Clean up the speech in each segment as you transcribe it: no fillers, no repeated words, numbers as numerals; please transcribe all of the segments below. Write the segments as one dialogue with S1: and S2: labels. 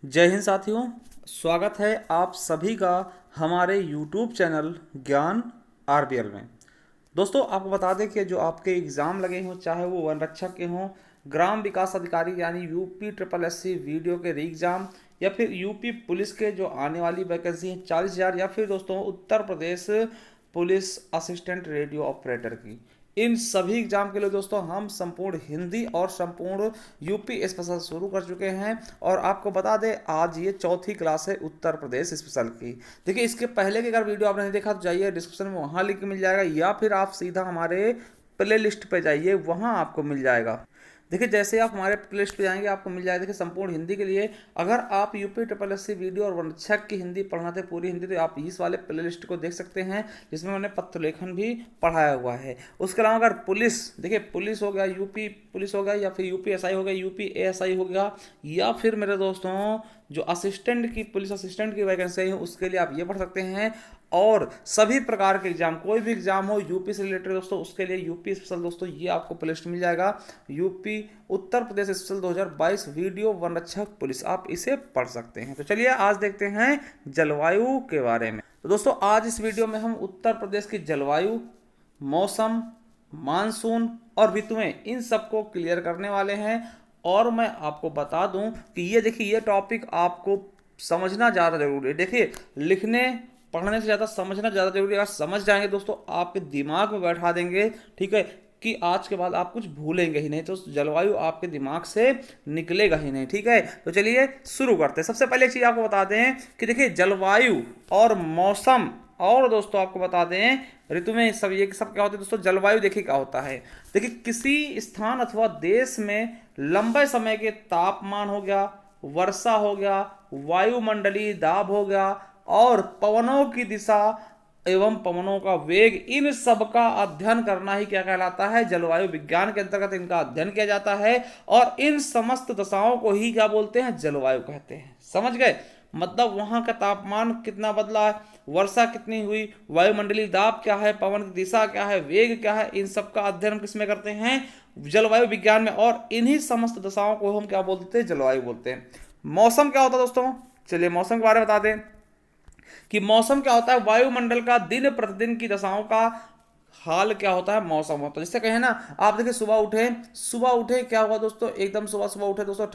S1: जय हिंद साथियों। स्वागत है आप सभी का हमारे YouTube चैनल ज्ञान आरबीएल में। दोस्तों, आपको बता दें कि जो आपके एग्ज़ाम लगे हों, चाहे वो वन रक्षक के हों, ग्राम विकास अधिकारी यानी यूपी ट्रिपल एससी वीडियो के री एग्ज़ाम, या फिर यूपी पुलिस के जो आने वाली वैकेंसी है 40,000, या फिर दोस्तों Uttar Pradesh police assistant radio operator की, इन सभी एग्जाम के लिए दोस्तों हम संपूर्ण हिंदी और संपूर्ण यूपी स्पेशल शुरू कर चुके हैं। और आपको बता दें, आज ये चौथी क्लास है उत्तर प्रदेश स्पेशल की। देखिए, इसके पहले की अगर वीडियो आपने नहीं देखा तो जाइए डिस्क्रिप्शन में, वहाँ लिंक मिल जाएगा, या फिर आप सीधा हमारे प्ले लिस्ट पर जाइए, वहाँ आपको मिल जाएगा। देखिए, जैसे आप हमारे प्लेलिस्ट पे जाएंगे आपको मिल जाएगा। देखिए, संपूर्ण हिंदी के लिए अगर आप यूपी ट्रिपल एससी वीडियो और वनरक्षक की हिंदी पढ़ना थे पूरी हिंदी, तो आप इस वाले प्लेलिस्ट को देख सकते हैं, जिसमें मैंने पत्र लेखन भी पढ़ाया हुआ है। उसके अलावा अगर पुलिस, देखिए पुलिस हो गया, यूपी पुलिस हो गया, या फिर यूपी एसआई हो गया, यूपी एएसआई हो गया, या फिर मेरे दोस्तों जो असिस्टेंट की पुलिस असिस्टेंट की वैकेंसी है उसके लिए आप ये पढ़ सकते हैं। और सभी प्रकार के एग्जाम, कोई भी एग्जाम हो यूपी से रिलेटेड दोस्तों, उसके लिए यूपी स्पेशल दोस्तों ये आपको प्लेलिस्ट मिल जाएगा। UP Uttar Pradesh special 2022 video one रक्षक पुलिस, आप इसे पढ़ सकते हैं। तो चलिए आज देखते हैं जलवायु के बारे में। तो दोस्तों, आज इस वीडियो में हम उत्तर प्रदेश की जलवायु, मौसम, मानसून और ऋतुएं, इन सबको क्लियर करने वाले हैं। और मैं आपको बता दूं कि ये देखिए, ये टॉपिक आपको समझना ज़्यादा जरूरी है। देखिए, लिखने पढ़ने से ज़्यादा समझना ज़्यादा जरूरी है। अगर समझ जाएंगे दोस्तों, आपके दिमाग में बैठा देंगे, ठीक है, कि आज के बाद आप कुछ भूलेंगे ही नहीं, तो जलवायु आपके दिमाग से निकलेगा ही नहीं। ठीक है, तो चलिए शुरू करते हैं। सबसे पहले एक चीज़ आपको बता दें कि देखिए, जलवायु और मौसम, और दोस्तों आपको बता दें ऋतु में, सब ये सब क्या होता है दोस्तों। जलवायु देखिए क्या होता है। देखिए, किसी स्थान अथवा देश में लंबे समय के तापमान हो गया, वर्षा हो गया, वायुमंडलीय दाब हो गया, और पवनों की दिशा एवं पवनों का वेग, इन सब का अध्ययन करना ही क्या कहलाता है, जलवायु विज्ञान के अंतर्गत इनका अध्ययन किया जाता है। और इन समस्त दशाओं को ही क्या बोलते हैं, जलवायु कहते हैं। समझ गए? मतलब वहां का तापमान कितना बदला है, वर्षा कितनी हुई, वायुमंडलीय दाब क्या है, पवन की दिशा क्या है, वेग क्या है, इन सब का अध्ययन हम किसमें करते हैं, जलवायु विज्ञान में। और इन्हीं समस्त दशाओं को हम क्या बोलते हैं, जलवायु बोलते हैं। मौसम क्या होता है दोस्तों, चलिए मौसम के बारे में बता दें कि मौसम क्या होता है, वायुमंडल का दिन प्रतिदिन की दशाओं का हाल क्या होता है, मौसम होता है। जिससे कहें ना, आप देखिए सुबह उठे क्या हुआ दोस्तों, एकदम सुबह सुबह उठे दोस्तों,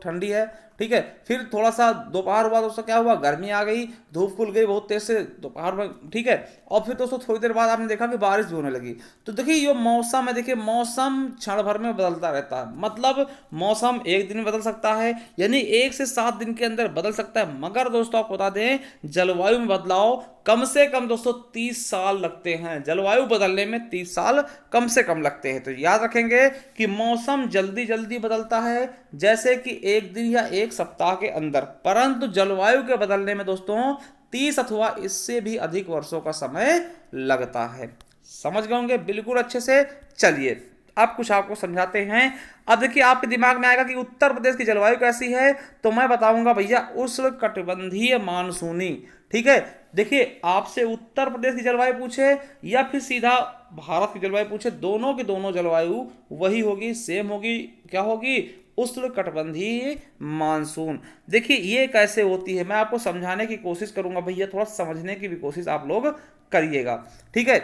S1: ठंडी है, ठीक है। फिर थोड़ा सा दोपहर हुआ दोस्तों, क्या हुआ, गर्मी आ गई, धूप खुल गई बहुत तेज से दोपहर में, ठीक है। और फिर दोस्तों थोड़ी देर बाद आपने देखा कि बारिश भी होने लगी। तो देखिए, ये मौसम है, देखिए मौसम क्षण भर में बदलता रहता है। मतलब मौसम एक दिन में बदल सकता है, यानी 1 से 7 दिन के अंदर बदल सकता है। मगर दोस्तों आपको बता दें, जलवायु में बदलाव कम से कम दोस्तों 30 साल लगते हैं। जलवायु बदलने में 30 साल कम से कम लगते हैं। तो याद रखेंगे कि मौसम जल्दी जल्दी बदलता है, जैसे कि एक दिन या एक सप्ताह के अंदर, परंतु जलवायु के बदलने में दोस्तों 30 अथवा इससे भी अधिक वर्षों का समय लगता है। समझ गए होंगे बिल्कुल अच्छे से। चलिए अब कुछ आपको समझाते हैं। अब देखिए, आपके दिमाग में आएगा कि उत्तर प्रदेश की जलवायु कैसी है, तो मैं बताऊंगा भैया उष्णकटिबंधीय मानसूनी। ठीक है, देखिए आपसे उत्तर प्रदेश की जलवायु पूछे या फिर सीधा भारत की जलवायु पूछे, दोनों की दोनों जलवायु वही होगी, सेम होगी। क्या होगी, उष्णकटिबंधीय मानसून। देखिए ये कैसे होती है, मैं आपको समझाने की कोशिश करूंगा भैया, थोड़ा समझने की भी कोशिश आप लोग करिएगा। ठीक है,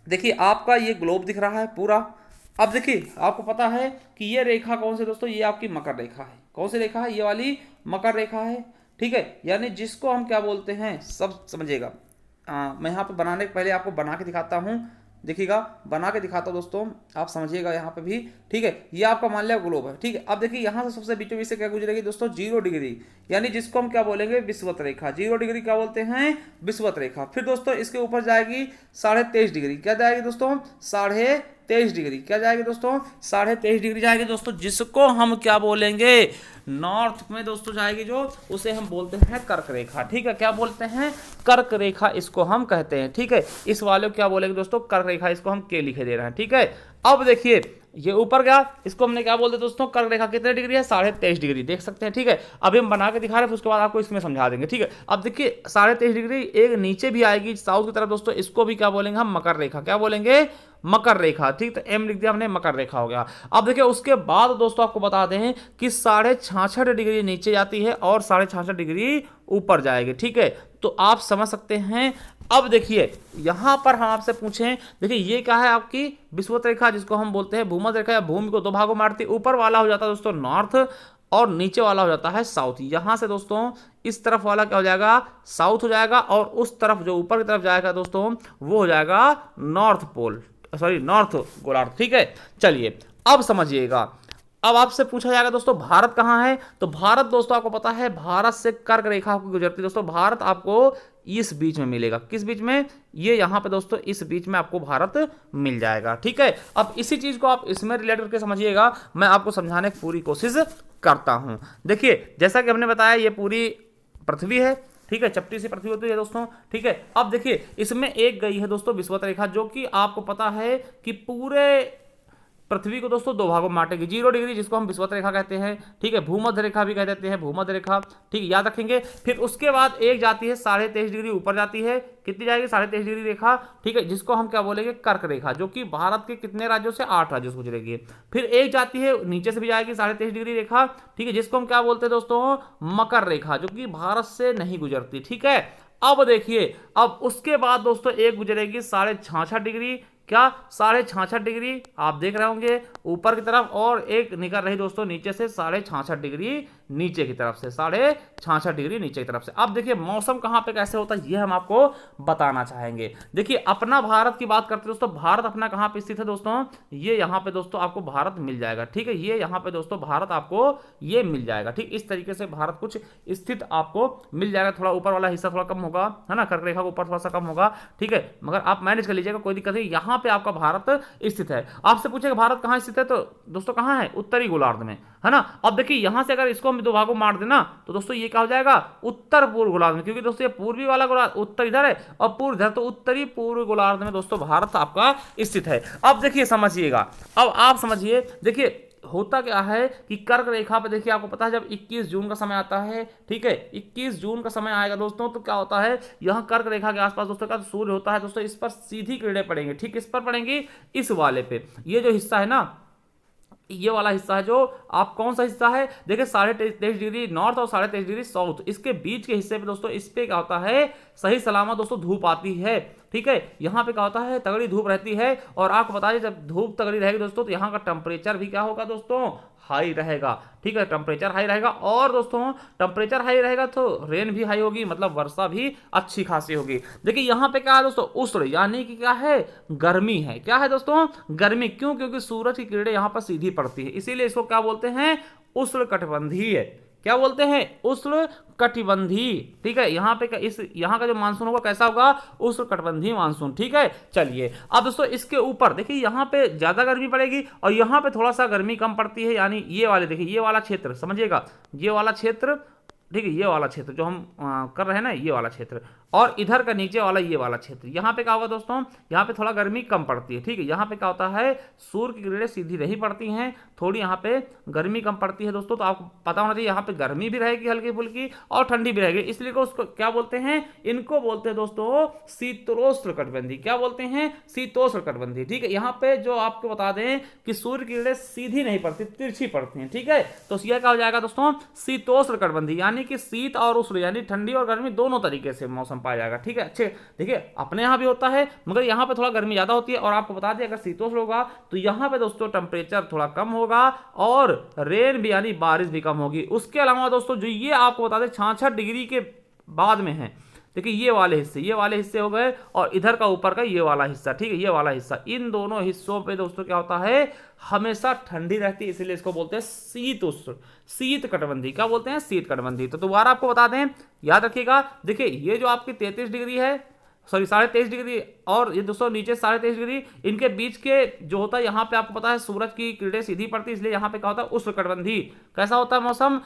S1: देखिए आपका ये ग्लोब दिख रहा है पूरा। अब देखिए, आपको पता है कि ये रेखा कौन सी दोस्तों, ये आपकी मकर रेखा है। कौन सी रेखा है, ये वाली मकर रेखा है। ठीक है, यानी जिसको हम क्या बोलते हैं, सब समझिएगा। मैं यहाँ पे बनाने के पहले आपको बना के दिखाता हूँ, देखिएगा बना के दिखाता हूँ दोस्तों, आप समझिएगा यहाँ पे भी। ठीक है, ये आपका मान लिया ग्लोब है। ठीक है, अब देखिए यहाँ से सबसे बीचों बीच से क्या गुजरेगी दोस्तों, 0 डिग्री, यानी जिसको हम क्या बोलेंगे, विषुवत रेखा। 0 डिग्री क्या बोलते हैं, विषुवत रेखा। फिर दोस्तों इसके ऊपर जाएगी 23.5 डिग्री। क्या जाएगी दोस्तों, 23.5 डिग्री। क्या जाएगी दोस्तों, 23.5 डिग्री जाएगी दोस्तों, जिसको हम क्या बोलेंगे, नॉर्थ में दोस्तों जाएगी जो, उसे हम बोलते हैं कर्क रेखा। ठीक है, क्या बोलते हैं, कर्क रेखा इसको हम कहते हैं। ठीक है, इस वाले को क्या बोलेंगे दोस्तों, कर्क रेखा, इसको हम के लिखे दे रहे हैं। ठीक है, अब देखिए ये ऊपर गया, इसको हमने क्या बोलते हैं दोस्तों, कर्क रेखा कितने डिग्री है, 23.5 डिग्री, देख सकते हैं। ठीक है, अभी हम बना के दिखा रहे हैं, फिर उसके बाद आपको इसमें समझा देंगे। ठीक है, अब देखिए 23.5 डिग्री एक नीचे भी आएगी साउथ की तरफ दोस्तों, इसको भी क्या बोलेंगे हम, मकर रेखा। क्या बोलेंगे, मकर रेखा। ठीक, तो एम लिख दिया हमने, मकर रेखा हो गया। अब देखिए उसके बाद दोस्तों आपको बता दें कि 66.5 डिग्री नीचे जाती है और 66.5 डिग्री ऊपर जाएगी। ठीक है, तो आप समझ सकते हैं। अब देखिए यहां पर हम आपसे पूछें, देखिए ये क्या है, आपकी विषुवत रेखा, जिसको हम बोलते हैं भूमध्य रेखा, या भूमि को दो भागों में बांटती है। ऊपर वाला हो जाता है दोस्तों नॉर्थ और नीचे वाला हो जाता है साउथ। यहां से दोस्तों इस तरफ वाला क्या हो जाएगा, साउथ हो जाएगा, और उस तरफ जो ऊपर की तरफ जाएगा दोस्तों वो हो जाएगा नॉर्थ पोल, सॉरी नॉर्थ गोलार्ध। ठीक है, चलिए अब समझिएगा। अब आपसे पूछा जाएगा दोस्तों भारत कहां है, तो भारत दोस्तों आपको पता है भारत से कर्क रेखा को गुजरती है दोस्तों। भारत आपको इस बीच में मिलेगा, किस बीच में, ये यहां पे दोस्तों इस बीच में आपको भारत मिल जाएगा। ठीक है, अब इसी चीज को आप इसमें रिलेट करके समझिएगा, मैं आपको समझाने की पूरी कोशिश करता हूं। देखिए जैसा कि हमने बताया ये पूरी पृथ्वी है। ठीक है, चपटी सी पृथ्वी होती है दोस्तों। ठीक है, अब देखिए इसमें एक गई है दोस्तों विषुवत रेखा, जो कि आपको पता है कि पूरे पृथ्वी को दोस्तों दो भागों में बांटेगी। 0 डिग्री जिसको हम विषुवत रेखा कहते हैं। ठीक है, भूमध्य रेखा भी कह देते हैं, भूमध्य रेखा। ठीक है, याद रखेंगे। फिर उसके बाद एक जाती है 23.5 डिग्री ऊपर जाती है, कितनी जाएगी, 23.5 डिग्री रेखा। ठीक है, जिसको हम क्या बोलेंगे, कर्क रेखा, जो कि भारत के कितने राज्यों से, 8 राज्यों से गुजरेगी। फिर एक जाती है नीचे से भी जाएगी 23.5 डिग्री रेखा। ठीक है, जिसको हम क्या बोलते हैं दोस्तों, मकर रेखा, जो कि भारत से नहीं गुजरती। ठीक है, अब देखिए अब उसके बाद दोस्तों एक गुजरेगी 66.5 डिग्री, क्या 66.5 डिग्री आप देख रहे होंगे ऊपर की तरफ, और एक निकल रही दोस्तों नीचे से 66.5 डिग्री नीचे की तरफ से, 66.5 डिग्री नीचे की तरफ से। अब देखिए मौसम कहां पे कैसे होता है ये हम आपको बताना चाहेंगे। देखिए अपना भारत की बात करते हैं दोस्तों, भारत अपना कहां पे स्थित है दोस्तों, ये यहां पे दोस्तों आपको भारत मिल जाएगा। ठीक है, ये यहां पे दोस्तों भारत आपको ये मिल जाएगा। ठीक, इस तरीके से भारत कुछ स्थित आपको मिल जाएगा। थोड़ा ऊपर वाला हिस्सा थोड़ा कम होगा, है ना, कर्क रेखा के ऊपर थोड़ा सा कम होगा। ठीक है, मगर आप मैनेज कर लीजिएगा, कोई दिक्कत नहीं। यहां पे आपका भारत स्थित है। आपसे पूछेगा भारत कहां स्थित है, तो दोस्तों कहां है, उत्तरी गोलार्ध में, है ना। अब देखिए यहां से अगर इसको हम दो भागों में बांट देना तो दोस्तों ये क्या हो जाएगा, उत्तर पूर्व गोलार्ध में, क्योंकि दोस्तों ये पूर्वी वाला गोलार्ध उत्तर इधर है और पूर्व इधर, तो उत्तरी पूर्व गोलार्ध में दोस्तों भारत आपका स्थित है। अब देखिए समझिएगा, अब आप समझिए, देखिए होता क्या है कि कर्क रेखा पे देखिए आपको पता है जब 21 जून का समय आता है। ठीक है, 21 जून का समय आएगा दोस्तों, तो क्या होता है यहां कर्क रेखा के आसपास दोस्तों का सूर्य होता है दोस्तों, इस पर सीधी किरणें पड़ेंगी। ठीक, इस पर पड़ेंगी, इस वाले पे, ये जो हिस्सा है ना, ये वाला हिस्सा है, जो आप कौन सा हिस्सा है, देखिए 23.5 डिग्री नॉर्थ और 23.5 डिग्री साउथ, इसके बीच के हिस्से पे दोस्तों इस पे क्या होता है, सही सलामत दोस्तों धूप आती है। ठीक है, यहां पे क्या होता है, तगड़ी धूप रहती है, और आपको बताइए जब धूप तगड़ी रहेगी दोस्तों तो यहां का टेम्परेचर भी क्या होगा दोस्तों, हाई रहेगा। ठीक है, टेम्परेचर हाई रहेगा, और दोस्तों टेम्परेचर हाई रहेगा तो रेन भी हाई होगी, मतलब वर्षा भी अच्छी खासी होगी। देखिए यहां पे क्या है दोस्तों, उष्ण, यानी कि क्या है, गर्मी है। क्या है दोस्तों, गर्मी। क्यों, क्योंकि सूरज की किरणें यहां पर सीधी पड़ती है, इसीलिए इसको क्या बोलते हैं, उष्ण कटिबंधीय। क्या बोलते हैं, उष्ण कटिबंधीय। ठीक है, यहाँ पे इस यहाँ का जो मानसून होगा कैसा होगा, उष्ण कटिबंधीय मानसून। ठीक है, चलिए अब दोस्तों इसके ऊपर देखिए यहाँ पे ज्यादा गर्मी पड़ेगी और यहाँ पे थोड़ा सा गर्मी कम पड़ती है, यानी ये वाले देखिए, ये वाला क्षेत्र समझिएगा, ये वाला क्षेत्र। ठीक है, ये वाला क्षेत्र जो हम कर रहे हैं ना, ये वाला क्षेत्र, और इधर का नीचे वाला ये वाला क्षेत्र, यहाँ पे क्या होगा दोस्तों, यहाँ पे थोड़ा गर्मी कम पड़ती है। ठीक है, यहाँ पे क्या होता है, सूर्य की किरणें सीधी नहीं पड़ती हैं, थोड़ी यहाँ पे गर्मी कम पड़ती है दोस्तों। तो आपको पता होना चाहिए यहाँ पे गर्मी भी रहेगी हल्की फुल्की और ठंडी भी रहेगी, इसलिए उसको क्या बोलते हैं, इनको बोलते हैं दोस्तों शीतोष्ण कटिबंधीय। क्या बोलते हैं, शीतोष्ण कटिबंधीय। ठीक है, यहाँ पे जो आपको बता दें कि सूर्य की किरणें सीधी नहीं पड़ती, तिरछी पड़ती हैं। ठीक है, तो यह क्या हो जाएगा दोस्तों, शीतोष्ण कटिबंधीय, यानी कि शीत और उष्ण यानी ठंडी और गर्मी दोनों तरीके से मौसम पाया जाएगा। ठीक है, अच्छे देखिए अपने यहां भी होता है, मगर यहां पे थोड़ा गर्मी ज्यादा होती है, और आपको बता दें अगर शीतोष्ण होगा तो यहां पे दोस्तों टेम्परेचर थोड़ा कम होगा और रेन भी यानी बारिश भी कम होगी। उसके अलावा दोस्तों जो ये आपको बता दें 66 डिग्री के बाद में है, देखिए ये वाले हिस्से हो गए, और इधर का ऊपर का ये वाला हिस्सा। ठीक है, ये वाला हिस्सा, इन दोनों हिस्सों पे दोस्तों क्या होता है, हमेशा ठंडी रहती है, इसलिए इसको बोलते हैं शीतोष्ण, शीत कटिबंधीय। क्या बोलते हैं, शीत कटिबंधीय। तो दोबारा आपको बता दें, याद रखिएगा, देखिए ये जो आपकी 33 डिग्री है सॉरी 23.5 डिग्री, और ये दोस्तों नीचे 23.5 डिग्री, इनके बीच के जो होता है यहाँ पे आपको पता है सूरज की किरणें सीधी पड़ती है, इसलिए यहाँ पे क्या होता है उष्णकटिबंधी। कैसा होता है मौसम?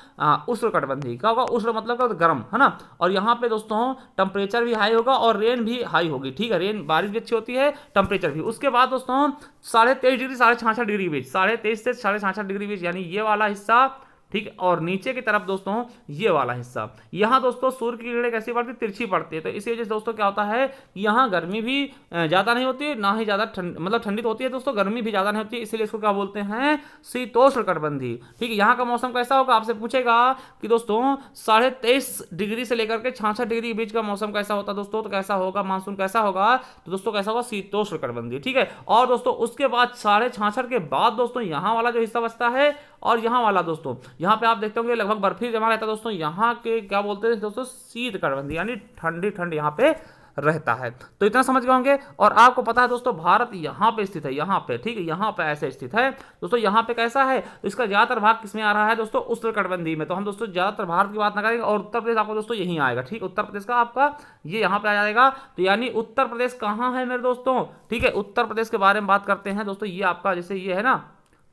S1: उष्णकटिबंधी। क्या होगा? उष्ण मतलब क्या? गर्म, है ना। और यहाँ पे दोस्तों टेम्परेचर भी हाई होगा और रेन भी हाई होगी, ठीक है, रेन बारिश भी अच्छी होती है, टेम्परेचर भी। उसके बाद दोस्तों 23.5 डिग्री 66.5 डिग्री के बीच, 23.5 से 66.5 डिग्री बीच, यानी ये वाला हिस्सा, ठीक है। और नीचे की तरफ दोस्तों ये वाला हिस्सा, यहाँ दोस्तों सूर्य की किरणें कैसी पड़ती है? तिरछी पड़ती है। तो इसी वजह से दोस्तों क्या होता है, यहाँ गर्मी भी ज़्यादा नहीं होती, ना ही ज़्यादा ठंड, मतलब ठंडी तो होती है दोस्तों, गर्मी भी ज़्यादा नहीं होती है, इसलिए इसको क्या बोलते हैं? शीतोष्ण कटिबंधी। ठीक है, यहाँ का मौसम कैसा होगा? आपसे पूछेगा कि दोस्तों 23.5 डिग्री से लेकर के 66 डिग्री के बीच का मौसम कैसा होता है दोस्तों, तो कैसा होगा? मानसून कैसा होगा? तो दोस्तों कैसा होगा? शीतोष्ण कटिबंधी, ठीक है। और दोस्तों उसके बाद 66.5 के बाद दोस्तों यहाँ वाला जो हिस्सा बचता है, और यहाँ वाला दोस्तों, यहाँ पे आप देखते होंगे लगभग बर्फी जमा रहता है दोस्तों, यहाँ के क्या बोलते हैं दोस्तों? शीत कटिबंधी, यानी ठंडी ठंड यहाँ पे रहता है। तो इतना समझ गए होंगे। और आपको पता है दोस्तों भारत यहाँ पे स्थित है, यहाँ पे, ठीक है, यहाँ पे ऐसे स्थित है दोस्तों। यहाँ पे कैसा है? तो इसका ज्यादातर भाग किसमें आ रहा है दोस्तों? उष्णकटिबंधी में। तो हम दोस्तों ज्यादातर भारत की बात ना करेंगे, और उत्तर प्रदेश आपको दोस्तों यहीं आएगा, ठीक, उत्तर प्रदेश का आपका ये यहाँ पे आ जाएगा। तो यानी उत्तर प्रदेश कहाँ है मेरे दोस्तों? ठीक है, उत्तर प्रदेश के बारे में बात करते हैं दोस्तों। ये आपका जैसे ये है ना,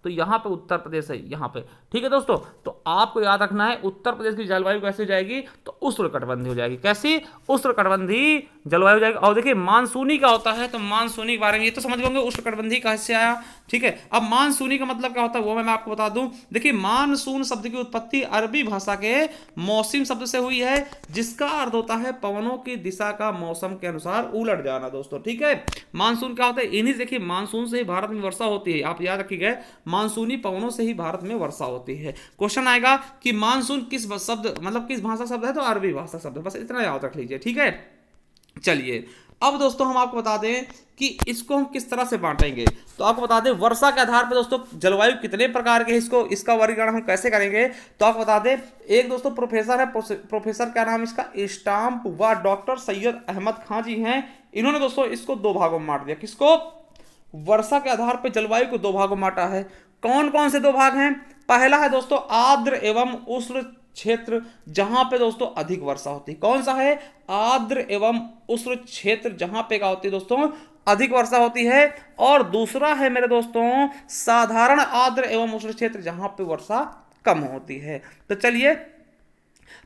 S1: तो यहाँ पे उत्तर प्रदेश है, यहाँ पे, ठीक है दोस्तों। तो आपको याद रखना है उत्तर प्रदेश की जलवायु कैसी हो जाएगी? तो उष्णकटिबंधी हो जाएगी। कैसी? उष्णकटिबंधी जलवायु हो जाएगी। और देखिए मानसूनी क्या होता है, तो मानसूनी के बारे में ये तो समझ गए, उष्णकटिबंधी कहाँ से आया, ठीक है। अब मानसूनी का मतलब क्या होता है वो मैं आपको बता दूं। देखिए मानसून शब्द की उत्पत्ति अरबी भाषा के मौसम शब्द से हुई है, जिसका अर्थ होता है पवनों की दिशा का मौसम के अनुसार उलट जाना दोस्तों, ठीक है। मानसून क्या होता है? इन्हीं देखिए मानसून से ही भारत में वर्षा होती है, आप याद रखिएगा, मानसूनी पवनों से ही भारत में वर्षा होती है। क्वेश्चन आएगा कि मानसून किस शब्द, मतलब किस भाषा शब्द है? तो अरबी भाषा शब्द है, बस इतना याद रख लीजिए, ठीक है। चलिए अब दोस्तों हम आपको बता दें कि इसको हम किस तरह से बांटेंगे। तो आपको बता दें वर्षा के आधार पर दोस्तों जलवायु कितने प्रकार के, इसको इसका वर्गीकरण हम कैसे करेंगे। तो आपको बता दें एक दोस्तों प्रोफेसर है, प्रोफेसर क्या नाम इसका? स्टाम्प व डॉक्टर सैयद अहमद खां जी हैं। इन्होंने दोस्तों इसको दो भागों में बांट दिया। किसको? वर्षा के आधार पर जलवायु को दो भागों में बांटा है। कौन कौन से दो भाग हैं? पहला है दोस्तों आर्द्र एवं उष्ण क्षेत्र, जहां पे दोस्तों अधिक वर्षा होती है। कौन सा है? आर्द्र एवं उष्ण क्षेत्र, जहां पे क्या होती है दोस्तों? अधिक वर्षा होती है। और दूसरा है मेरे दोस्तों साधारण आर्द्र एवं उष्ण क्षेत्र, जहां पे वर्षा कम होती है। तो चलिए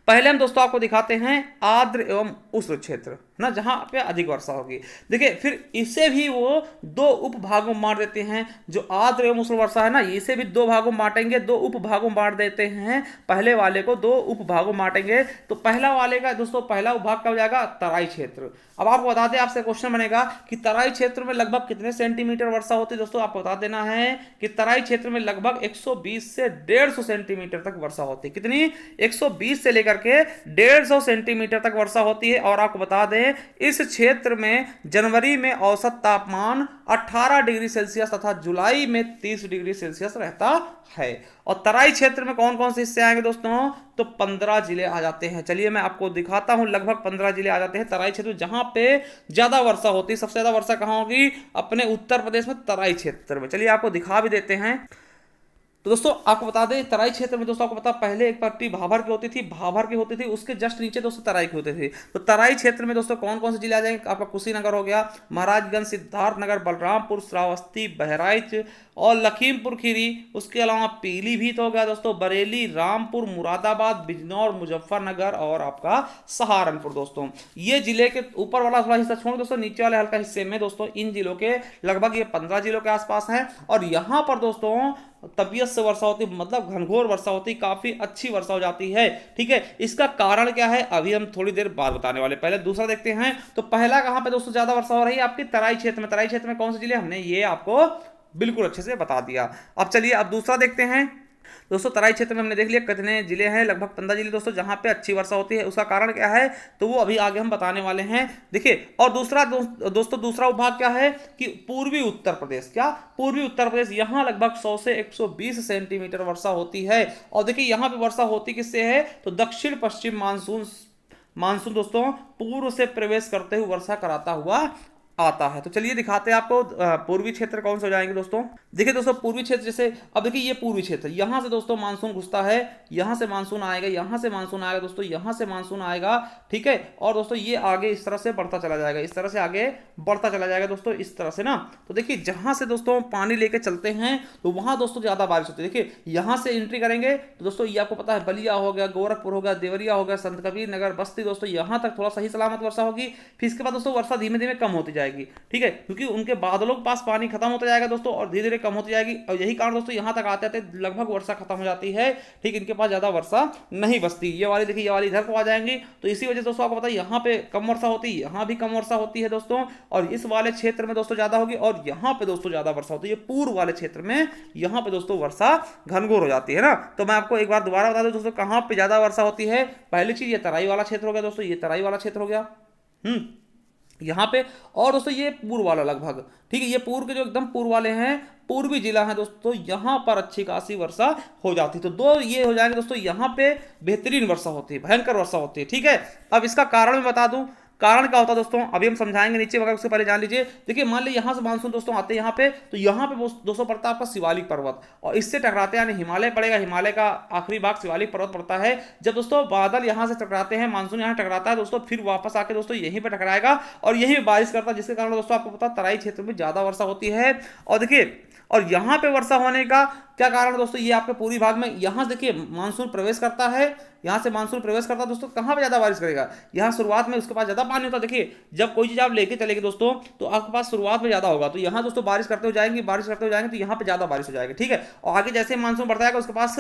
S1: पहले हम दोस्तों आपको दिखाते हैं आर्द्र एवं उष्ण क्षेत्र ना, जहां पे अधिक वर्षा होगी। देखिए फिर इसे भी वो दो उप भागों में बांट देते हैं। जो आर्द्र एवं उष्ण वर्षा है ना, इसे भी दो भागों में बांटेंगे, दो उप भागों में बांट देते हैं। पहले वाले को दो उप भागों में बांटेंगे। तो पहला वाले का दोस्तों पहला उप भाग का हो जाएगा तराई क्षेत्र। अब आपको बता दें, आपसे क्वेश्चन बनेगा कि तराई क्षेत्र में लगभग कितने सेंटीमीटर वर्षा होती है। दोस्तों आपको बता देना है कि तराई क्षेत्र में लगभग 120 से 150 सेंटीमीटर तक वर्षा होती है। कितनी? 120 से लेकर के 150 सेंटीमीटर तक वर्षा होती है। और आपको बता दें इस क्षेत्र में जनवरी में औसत तापमान 18 डिग्री सेल्सियस तथा जुलाई में 30 डिग्री सेल्सियस रहता है। और तराई क्षेत्र में कौन कौन से हिस्से आएंगे दोस्तों? तो 15 जिले आ जाते हैं। चलिए मैं आपको दिखाता हूं, लगभग 15 जिले आ जाते हैं तराई क्षेत्र, जहां पे ज्यादा वर्षा होती है। सबसे ज्यादा वर्षा कहां होगी? अपने उत्तर प्रदेश में तराई क्षेत्र में। चलिए आपको दिखा भी देते हैं। तो दोस्तों आपको बता दें तराई क्षेत्र में दोस्तों आपको पता पहले एक पट्टी भाभर की होती थी, भाभर की होती थी, उसके जस्ट नीचे दोस्तों तराई की होती थी। तो तराई क्षेत्र में दोस्तों कौन कौन से जिले आ जाएंगे? आपका कुशीनगर हो गया, महाराजगंज, सिद्धार्थनगर, बलरामपुर, श्रावस्ती, बहराइच और लखीमपुर खीरी। उसके अलावा पीलीभीत हो गया दोस्तों, बरेली, रामपुर, मुरादाबाद, बिजनौर, मुजफ्फरनगर और आपका सहारनपुर। दोस्तों ये जिले के ऊपर वाला थोड़ा हिस्सा छोड़ दोस्तों, नीचे वाले हल्का हिस्से में दोस्तों इन जिलों के लगभग ये 15 जिलों के आसपास हैं। और यहाँ पर दोस्तों तबीयत से वर्षा होती, मतलब घनघोर वर्षा होती, काफी अच्छी वर्षा हो जाती है। ठीक है, इसका कारण क्या है अभी हम थोड़ी देर बाद बताने वाले। पहले दूसरा देखते हैं। तो पहला कहां पे दोस्तों ज्यादा वर्षा हो रही है? आपकी तराई क्षेत्र में। तराई क्षेत्र में कौन से जिले? हमने ये आपको बिल्कुल अच्छे से बता दिया। अब चलिए अब दूसरा देखते हैं। दोस्तों तराई क्षेत्र में हमने देख लिया कितने जिले हैं, लगभग 15 जिले दोस्तों, जहां पे अच्छी वर्षा होती है। उसका कारण क्या है तो वो अभी आगे हम बताने वाले हैं। देखिए और दूसरा दोस्तों दूसरा विभाग क्या है कि पूर्वी उत्तर प्रदेश। क्या? पूर्वी उत्तर प्रदेश, यहां लगभग 100 से 120 सेंटीमीटर वर्षा होती है। और देखिए यहां पे वर्षा होती किससे है? तो दक्षिण पश्चिम मानसून दोस्तों पूर्व से प्रवेश करते हुए वर्षा कराता हुआ आता है। तो चलिए दिखाते हैं आपको पूर्वी क्षेत्र कौन से हो जाएंगे दोस्तों। देखिए दोस्तों पूर्वी क्षेत्र, जैसे अब देखिए ये पूर्वी क्षेत्र, यहां से दोस्तों मानसून घुसता है, यहां से मानसून आएगा, यहां से मानसून आएगा दोस्तों, यहां से मानसून आएगा, ठीक है। और दोस्तों ये आगे इस तरह से बढ़ता चला जाएगा, इस तरह से आगे बढ़ता चला जाएगा दोस्तों, इस तरह से ना। तो देखिए जहां से दोस्तों पानी लेके चलते हैं तो वहां दोस्तों ज्यादा बारिश होती है। देखिए यहां से एंट्री करेंगे तो दोस्तों ये आपको पता है बलिया हो गया, गोरखपुर हो गया, देवरिया हो गया, संत कबीर नगर, बस्ती, दोस्तों यहां तक थोड़ा सही सलामत वर्षा होगी। फिर इसके बाद दोस्तों वर्षा धीमे धीमे कम होती जाएगी, ठीक है, क्योंकि उनके बादलों के पास पानी खत्म होता जाएगा दोस्तों और धीरे धीरे कम होती जाएगी। और यही कारण दोस्तों यहां तक आते आते लगभग वर्षा खत्म हो जाती है, ठीक, इनके पास ज्यादा वर्षा नहीं बसती। ये वाली देखिए, ये वाली इधर को आ जाएंगी, तो इसी वजह से दोस्तों आपको पता है यहाँ पे कम वर्षा होती है, यहाँ भी कम वर्षा होती है दोस्तों, और इस वाले क्षेत्र में दोस्तों ज्यादा होगी, और यहाँ पे दोस्तों ज्यादा वर्षा होती है पूर्व वाले क्षेत्र में, यहाँ पे दोस्तों वर्षा घनघोर हो जाती है ना। तो मैं आपको एक बार दोबारा बता दूं दोस्तों कहाँ पे ज्यादा वर्षा होती है। पहली चीज ये तराई वाला क्षेत्र हो गया दोस्तों, ये तराई वाला क्षेत्र हो गया यहाँ पे, और दोस्तों ये पूर्व वाला लगभग, ठीक है, ये पूर्व के जो एकदम पूर्व वाले हैं, पूर्वी जिला है दोस्तों, यहां पर अच्छी खासी वर्षा हो जाती है। तो दो ये हो जाएंगे दोस्तों, यहां पे बेहतरीन वर्षा होती है, भयंकर वर्षा होती है, ठीक है। अब इसका कारण मैं बता दूं, कारण क्या होता है दोस्तों अभी हम समझाएंगे नीचे, मगर उससे पहले जान लीजिए। देखिए मान लीजिए यहां से मानसून दोस्तों आते हैं यहाँ पे, तो यहाँ पे दोस्तों पड़ता है आपका शिवालिक पर्वत, और इससे टकराते हैं, यानी हिमालय पड़ेगा, हिमालय का आखिरी भाग शिवालिक पर्वत पड़ता है। जब दोस्तों बादल यहाँ से टकराते हैं, मानसून यहाँ टकराता है दोस्तों, फिर वापस आके दोस्तों यहीं पर टकराएगा और यहीं पर बारिश करता है, जिसके कारण दोस्तों आपको पता तराई क्षेत्र में ज्यादा वर्षा होती है। और देखिए और यहां पे वर्षा होने का क्या कारण है दोस्तों, ये आपके पूर्वी भाग में, यहां से देखिए मानसून प्रवेश करता है, यहां से मानसून प्रवेश करता है दोस्तों, कहां पे ज्यादा बारिश करेगा, यहां शुरुआत में उसके पास ज्यादा पानी होता है। देखिए जब कोई चीज आप लेके चलेंगे दोस्तों तो आपके पास शुरुआत में ज्यादा होगा, तो यहां दोस्तों बारिश करते हो जाएंगे, बारिश करते हो जाएंगे, तो यहां पे ज्यादा बारिश हो जाएगी, ठीक है। और आगे जैसे मानसून बढ़ता जाएगा उसके पास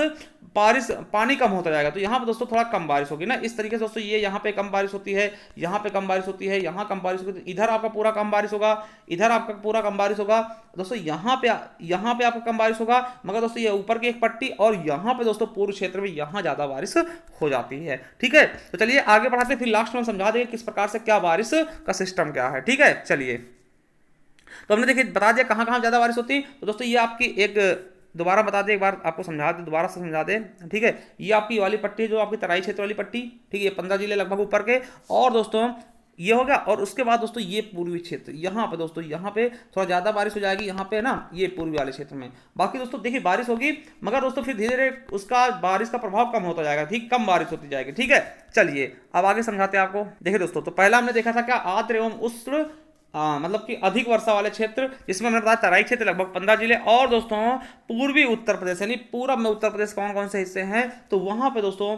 S1: बारिश पानी कम होता जाएगा, तो यहाँ पे दोस्तों थोड़ा कम बारिश होगी ना। इस तरीके से दोस्तों ये यहाँ पे कम बारिश होती है, यहाँ पे कम बारिश होती है, यहाँ कम बारिश होती है, इधर आपका पूरा कम बारिश होगा, इधर आपका पूरा कम बारिश होगा दोस्तों, यहाँ पे आपका कम बारिश होगा, मगर दोस्तों ये ऊपर की एक पट्टी, और यहाँ पे दोस्तों पूर्व क्षेत्र में यहाँ ज्यादा बारिश हो जाती है, ठीक है। तो चलिए आगे बढ़ाते हैं, फिर लास्ट में समझा देंगे किस प्रकार से क्या बारिश का सिस्टम क्या है, ठीक है। चलिए तो हमने देखिए बता दिया कहाँ कहाँ ज्यादा बारिश होती है। तो दोस्तों ये आपकी एक दोबारा बता दें, एक बार आपको समझा दे, दोबारा से समझा दें, ठीक है। ये आपकी वाली पट्टी जो आपकी तराई क्षेत्र वाली पट्टी, ठीक है, ये 15 जिले लगभग ऊपर के, और दोस्तों ये हो गया। और उसके बाद दोस्तों ये पूर्वी क्षेत्र, यहाँ पे दोस्तों यहाँ पे थोड़ा ज्यादा बारिश हो जाएगी, यहाँ पे ना ये पूर्वी वाले क्षेत्र में। बाकी दोस्तों देखिए बारिश होगी, मगर दोस्तों फिर धीरे धीरे उसका बारिश का प्रभाव कम होता जाएगा, ठीक, कम बारिश होती जाएगी, ठीक है। चलिए अब आगे समझाते हैं आपको। देखिए दोस्तों तो पहला हमने देखा था क्या, आर्द्र एवं उष्ण मतलब कि अधिक वर्षा वाले क्षेत्र, जिसमें हमने बताया तराई क्षेत्र लगभग 15 जिले, और दोस्तों पूर्वी उत्तर प्रदेश यानी पूरब में उत्तर प्रदेश कौन कौन से हिस्से हैं, तो वहां पे दोस्तों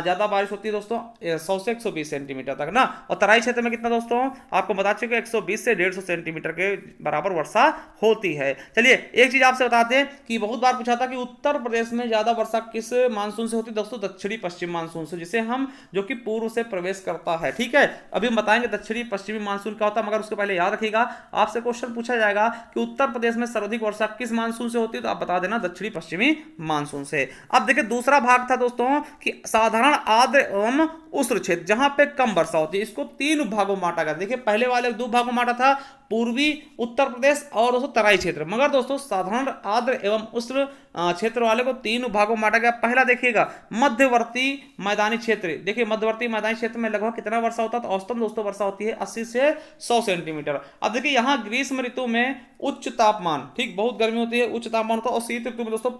S1: ज्यादा बारिश होती है दोस्तों 100 से 120 सेंटीमीटर तक ना। और तराई क्षेत्र में कितना दोस्तों आपको बता चुके 120 से 150 सेंटीमीटर के बराबर वर्षा होती है। चलिए एक चीज आपसे बताते हैं कि बहुत बार पूछा था कि उत्तर प्रदेश में ज्यादा वर्षा किस मानसून से होती है दोस्तों, दक्षिणी पश्चिम मानसून से, जिसे हम जो कि पूर्व से प्रवेश करता है, ठीक है। अभी हम बताएंगे दक्षिणी पश्चिमी मानसून क्या होता है, मगर उसके पहले याद रखिएगा आपसे क्वेश्चन पूछा जाएगा कि उत्तर प्रदेश में सर्वाधिक वर्षा किस मानसून से होती है, तो आप बता देना दक्षिणी पश्चिमी मानसून से। अब देखिए दूसरा भाग था दोस्तों कि साधारण आर्द्र एवं उष्ण क्षेत्र, जहां पे कम वर्षा होती है, इसको 3 भागों में बांटा गया। देखिए पहले वाले 2 भागों में बांटा था, पूर्वी उत्तर प्रदेश और दोस्तों तराई क्षेत्र, मगर दोस्तों साधारण आर्द्र एवं उष्ण क्षेत्र वाले को 3 भागों में बांटा गया। पहला देखिएगा मध्यवर्ती मैदानी क्षेत्र, देखिए मध्यवर्ती मैदानी क्षेत्र में लगभग कितना वर्षा होता है, तो औसतन दोस्तों वर्षा होती है 80 से 100 सेंटीमीटर। अब देखिए यहाँ ग्रीष्म ऋतु में उच्च तापमान, ठीक, बहुत गर्मी होती है, उच्च तापमान होता है, और शीत ऋतु में दोस्तों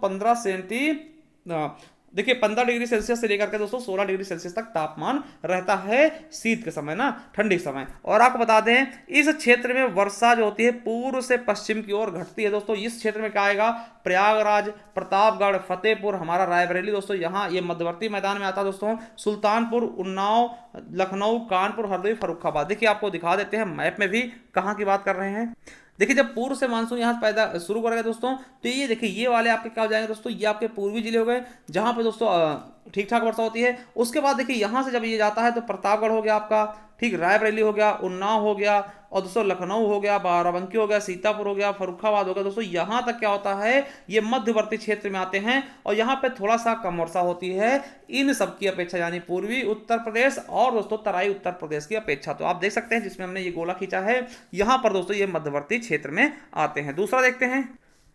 S1: 15 डिग्री सेल्सियस से लेकर के दोस्तों 16 डिग्री सेल्सियस तक तापमान रहता है शीत के समय ना, ठंडी के समय। और आपको बता दें इस क्षेत्र में वर्षा जो होती है पूर्व से पश्चिम की ओर घटती है दोस्तों। इस क्षेत्र में क्या आएगा, प्रयागराज, प्रतापगढ़, फतेहपुर, हमारा रायबरेली दोस्तों, यहाँ ये मध्यवर्ती मैदान में आता है दोस्तों, सुल्तानपुर, उन्नाव, लखनऊ, कानपुर, हरदोई, फर्रुखाबाद। देखिए आपको दिखा देते हैं मैप में भी कहाँ की बात कर रहे हैं। देखिए जब पूर्व से मानसून यहाँ पैदा शुरू करेगा दोस्तों, तो ये देखिए ये वाले आपके क्या हो जाएंगे दोस्तों, ये आपके पूर्वी जिले हो गए जहां पे दोस्तों ठीक ठाक वर्षा होती है। उसके बाद देखिए यहाँ से जब ये जाता है तो प्रतापगढ़ हो गया आपका, ठीक, रायबरेली हो गया, उन्नाव हो गया, और दोस्तों लखनऊ हो गया, बाराबंकी हो गया, सीतापुर हो गया, फर्रुखाबाद हो गया दोस्तों। यहाँ तक क्या होता है, ये मध्यवर्ती क्षेत्र में आते हैं और यहाँ पे थोड़ा सा कम वर्षा होती है इन सब की अपेक्षा, यानी पूर्वी उत्तर प्रदेश और दोस्तों तराई उत्तर प्रदेश की अपेक्षा। तो आप देख सकते हैं जिसमें हमने ये गोला खींचा है, यहाँ पर दोस्तों ये मध्यवर्ती क्षेत्र में आते हैं। दूसरा देखते हैं,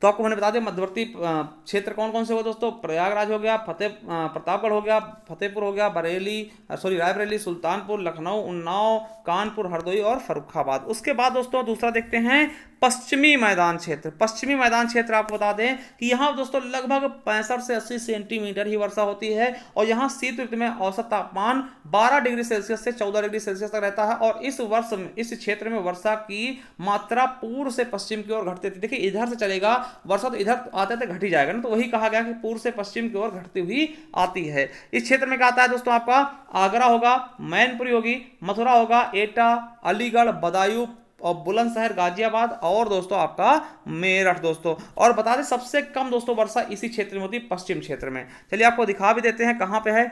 S1: तो आपको मैंने बता दें मध्यवर्ती क्षेत्र कौन कौन से हो दोस्तों, प्रयागराज हो गया, प्रतापगढ़ हो गया, फतेहपुर हो गया, रायबरेली, सुल्तानपुर, लखनऊ, उन्नाव, कानपुर, हरदोई और फर्रुखाबाद। उसके बाद दोस्तों दूसरा देखते हैं पश्चिमी मैदान क्षेत्र। पश्चिमी मैदान क्षेत्र आपको बता दें कि यहाँ दोस्तों लगभग 65 से 80 सेंटीमीटर ही वर्षा होती है और यहाँ शीत ऋतु में औसत तापमान 12 डिग्री सेल्सियस से 14 डिग्री सेल्सियस तक रहता है। और इस वर्ष में इस क्षेत्र में वर्षा की मात्रा पूर्व से पश्चिम की ओर घटती थी। देखिए इधर से चलेगा वर्षा तो इधर आते आते घट ही जाएगा ना, तो वही कहा गया कि पूर्व से पश्चिम की ओर घटती हुई आती है। इस क्षेत्र में क्या आता है दोस्तों, आपका आगरा होगा, मैनपुरी होगी, मथुरा होगा, एटा, अलीगढ़, बदायूं और बुलंदशहर, गाजियाबाद और दोस्तों आपका मेरठ दोस्तों। और बता दें सबसे कम दोस्तों वर्षा इसी क्षेत्र में होती है, पश्चिम क्षेत्र में। चलिए आपको दिखा भी देते हैं कहां पे है।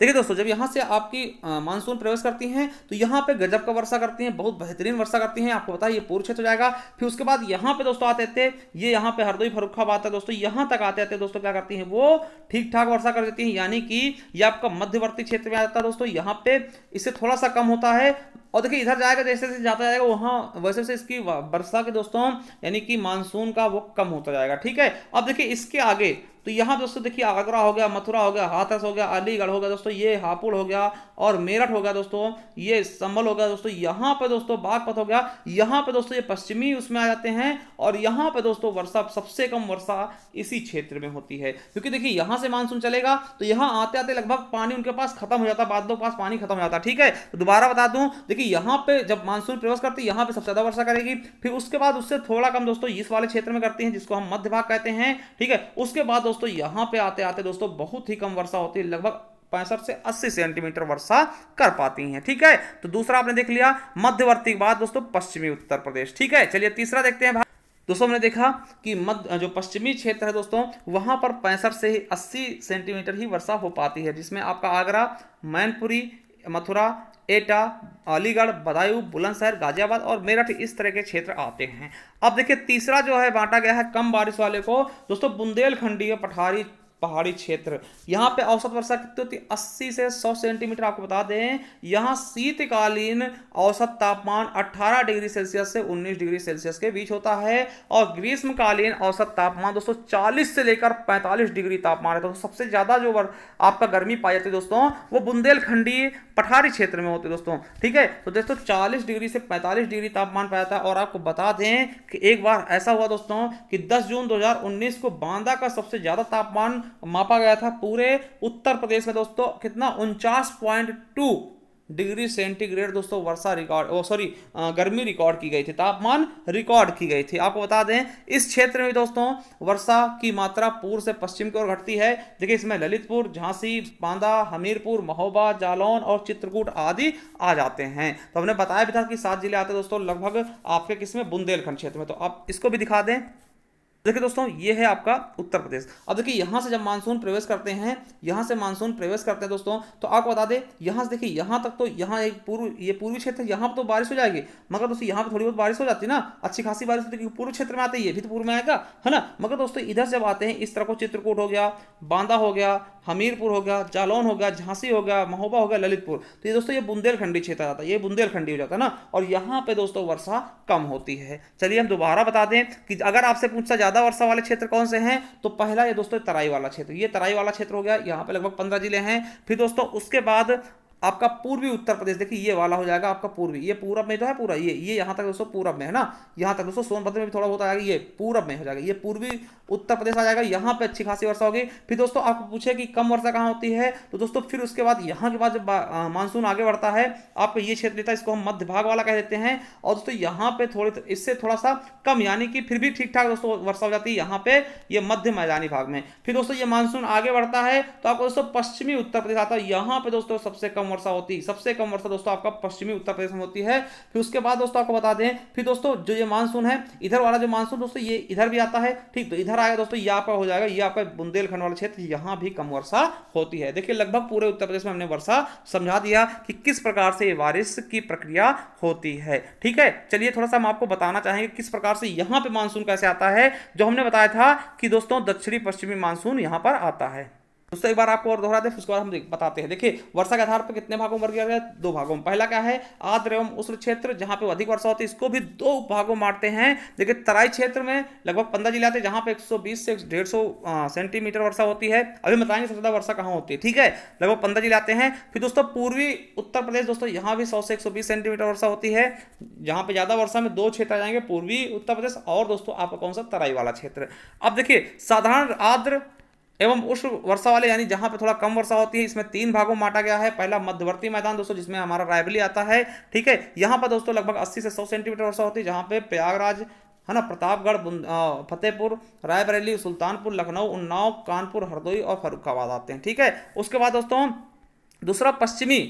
S1: देखिए दोस्तों जब यहाँ से आपकी मानसून प्रवेश करती हैं तो यहाँ पे गजब का वर्षा करती हैं, बहुत बेहतरीन वर्षा करती हैं। आपको पता है ये पूर्व क्षेत्र हो जाएगा। फिर उसके बाद यहाँ पे दोस्तों आते थे, ये यहाँ पे हरदोई फर्रुखाबाद तक दोस्तों, यहाँ तक आते आते दोस्तों क्या करती हैं वो ठीक ठाक वर्षा कर देती हैं, यानी कि ये आपका मध्यवर्ती क्षेत्र में आ जाता है दोस्तों। यहाँ पे इससे थोड़ा सा कम होता है। और देखिए इधर जाएगा जैसे जैसे जाता जाएगा वहाँ वैसे वैसे इसकी वर्षा के दोस्तों यानी कि मानसून का वो कम होता जाएगा। ठीक है, अब देखिए इसके आगे तो यहाँ दोस्तों देखिए आगरा हो गया, मथुरा हो गया, हाथरस हो गया, अलीगढ़ हो गया दोस्तों, ये हापुड़ हो गया और मेरठ हो गया दोस्तों, ये संभल हो गया दोस्तों, यहाँ पे दोस्तों बागपत हो गया, यहाँ पे दोस्तों ये पश्चिमी उसमें आ जाते हैं। और यहाँ पे दोस्तों वर्षा सबसे कम वर्षा इसी क्षेत्र में होती है, क्योंकि देखिए यहाँ से मानसून चलेगा तो यहाँ आते आते लगभग पानी उनके पास खत्म हो जाता है, बादलों के पास पानी खत्म हो जाता है। ठीक है, तो दोबारा बता दूं, देखिए यहाँ पे जब मानसून प्रवेश करती है यहाँ पे सबसे ज्यादा वर्षा करेगी, फिर उसके बाद उससे थोड़ा कम दोस्तों इस वाले क्षेत्र में करती है जिसको हम मध्य भाग कहते हैं। ठीक है, उसके बाद दोस्तों यहाँ पे आते आते दोस्तों बहुत ही कम वर्षा होती है, लगभग 65 से 80 सेंटीमीटर वर्षा कर पाती हैं। ठीक है, तो दूसरा आपने देख लिया मध्यवर्ती के बाद दोस्तों पश्चिमी उत्तर प्रदेश। ठीक है, चलिए तीसरा देखते हैं दोस्तों। हमने देखा कि मध्य जो पश्चिमी क्षेत्र है दोस्तों वहां पर 65 से 80 सेंटीमीटर ही वर्षा हो पाती है, जिसमें आपका आगरा, मैनपुरी, मथुरा, एटा, अलीगढ़, बदायूं, बुलंदशहर, गाजियाबाद और मेरठ इस तरह के क्षेत्र आते हैं। अब देखिए तीसरा जो है बांटा गया है कम बारिश वाले को दोस्तों बुंदेलखंडीय पहाड़ी क्षेत्र। यहाँ पे औसत वर्षा कितनी होती है 80 से 100 सेंटीमीटर। आपको बता दें यहाँ शीतकालीन औसत तापमान 18 डिग्री सेल्सियस से 19 डिग्री सेल्सियस के बीच होता है और ग्रीष्मकालीन औसत तापमान दोस्तों 40 से लेकर 45 डिग्री तापमान है। तो सबसे ज्यादा जो आपका गर्मी पाई जाती है दोस्तों वो बुंदेलखंडी पठारी क्षेत्र में होती है दोस्तों। ठीक है, तो दोस्तों 40 डिग्री से 45 डिग्री तापमान पाया जाता है। और आपको बता दें कि एक बार ऐसा हुआ दोस्तों कि 10 जून 2019 को बांदा का सबसे ज्यादा तापमान मापा गया था पूरे उत्तर प्रदेश में दोस्तों, कितना 49.2 डिग्री सेंटीग्रेड दोस्तों वर्षा गर्मी रिकॉर्ड की गई थी, तापमान रिकॉर्ड की गई थी। आपको बता दें इस क्षेत्र में दोस्तों वर्षा की मात्रा पूर्व से पश्चिम की ओर घटती है। देखिए इसमें ललितपुर, झांसी, बांदा, हमीरपुर, महोबा, जालौन और चित्रकूट आदि आ जाते हैं। तो हमने बताया भी था कि 7 जिले आते दोस्तों लगभग आपके किसमें बुंदेलखंड क्षेत्र में। तो आप इसको भी दिखा दें। देखिए दोस्तों ये है आपका उत्तर प्रदेश। अब देखिए यहाँ से जब मानसून प्रवेश करते हैं, यहाँ से मानसून प्रवेश करते हैं दोस्तों, तो आपको बता दें यहाँ से देखिए यहाँ तक तो यहाँ एक ये पूर्वी क्षेत्र यहाँ पर तो बारिश हो जाएगी, मगर दोस्तों यहाँ पे थोड़ी बहुत बारिश हो जाती है ना, अच्छी खासी बारिश होती है क्योंकि पूर्व क्षेत्र में आते हैं, ये भी तो पूर्व में आएगा है ना। मगर दोस्तों इधर जब आते हैं इस तरह को चित्रकूट हो गया, बांदा हो गया, हमीरपुर हो गया, जालौन हो गया, झांसी हो गया, महोबा हो गया, ललितपुर, तो ये दोस्तों ये बुंदेलखंडी क्षेत्र आता है, ये बुंदेलखंडी हो जाता है ना। और यहाँ पे दोस्तों वर्षा कम होती है। चलिए हम दोबारा बता दें कि अगर आपसे पूछता ज्यादा वर्षा वाले क्षेत्र कौन से हैं, तो पहला ये दोस्तों तराई वाला क्षेत्र, ये तराई वाला क्षेत्र हो गया, यहाँ पे लगभग 15 जिले हैं। फिर दोस्तों उसके बाद आपका पूर्वी उत्तर प्रदेश, देखिए ये वाला हो जाएगा आपका पूर्वी, ये पूरब में तो है पूरा, ये यहाँ तक दोस्तों पूरब में है ना, यहाँ तक दोस्तों सोनभद्र में भी थोड़ा बहुत आएगा, ये पूरब में हो जाएगा, ये पूर्वी उत्तर प्रदेश आ जाएगा, यहाँ पे अच्छी खासी वर्षा होगी। फिर दोस्तों आपको पूछे कि कम वर्षा कहाँ होती है, तो दोस्तों फिर उसके बाद यहाँ के बाद जब मानसून आगे बढ़ता है आपको ये क्षेत्र लेता है, इसको हम मध्य भाग वाला कह देते हैं। और दोस्तों यहाँ पे इससे थोड़ा सा कम यानी कि फिर भी ठीक ठाक दोस्तों वर्षा हो जाती है यहाँ पे ये मध्य मैदानी भाग में। फिर दोस्तों ये मानसून आगे बढ़ता है तो आपको दोस्तों पश्चिमी उत्तर प्रदेश आता है, यहाँ पे दोस्तों सबसे कम वर्षा होती है, सबसे कम वर्षा दोस्तों आपका पश्चिमी उत्तर प्रदेश में होती है। फिर उसके बाद दोस्तों आपको बता दें फिर दोस्तों जो ये मानसून है इधर वाला जो मानसून दोस्तों ये इधर भी आता है, ठीक, तो इधर आएगा दोस्तों ये आपका हो जाएगा, ये आपका बुंदेलखंड वाला क्षेत्र, यहाँ भी कम वर्षा होती है। देखिए लगभग पूरे उत्तर प्रदेश में हमने वर्षा समझा दिया कि किस प्रकार से बारिश की प्रक्रिया होती है। ठीक है, चलिए थोड़ा सा हम आपको बताना चाहेंगे किस प्रकार से यहाँ पे मानसून कैसे आता है। जो हमने बताया था कि दोस्तों दक्षिणी पश्चिमी मानसून यहाँ पर आता है। दोस्तों एक बार आपको और दोहरा दे, फिर उसके बाद हम बताते हैं। देखिए वर्षा के आधार पर कितने भागों में वर्ग किया गया? दो भागों में। पहला क्या है? आर्द्र एवं उष्ण क्षेत्र, जहां पे अधिक वर्षा होती है, इसको भी दो भागों में बांटते हैं। देखिए तराई क्षेत्र में लगभग 15 जिले आते हैं, जहां पे 120 से 150 सेंटीमीटर वर्षा होती है। अभी बताएंगे सबसे ज्यादा वर्षा कहां होती है, ठीक है। लगभग 15 जिले आते हैं। फिर दोस्तों पूर्वी उत्तर प्रदेश, दोस्तों यहाँ भी 100 से 120 सेंटीमीटर वर्षा होती है। जहां पे ज्यादा वर्षा में दो क्षेत्र आ जाएंगे, पूर्वी उत्तर प्रदेश और दोस्तों आपका कौन सा? तराई वाला क्षेत्र। अब देखिए साधारण, आर्द्र एवं उष्ण वर्षा वाले, यानी जहां पे थोड़ा कम वर्षा होती है, इसमें तीन भागों में बांटा गया है। पहला मध्यवर्ती मैदान दोस्तों, जिसमें हमारा रायबरेली आता है, ठीक है। यहाँ पर दोस्तों लगभग 80 से 100 सेंटीमीटर वर्षा होती है, जहां पे प्रयागराज है ना, प्रतापगढ़, फतेहपुर, रायबरेली, सुल्तानपुर, लखनऊ, उन्नाव, कानपुर, हरदोई और फर्रुखाबाद आते हैं, ठीक है। उसके बाद दोस्तों दूसरा पश्चिमी,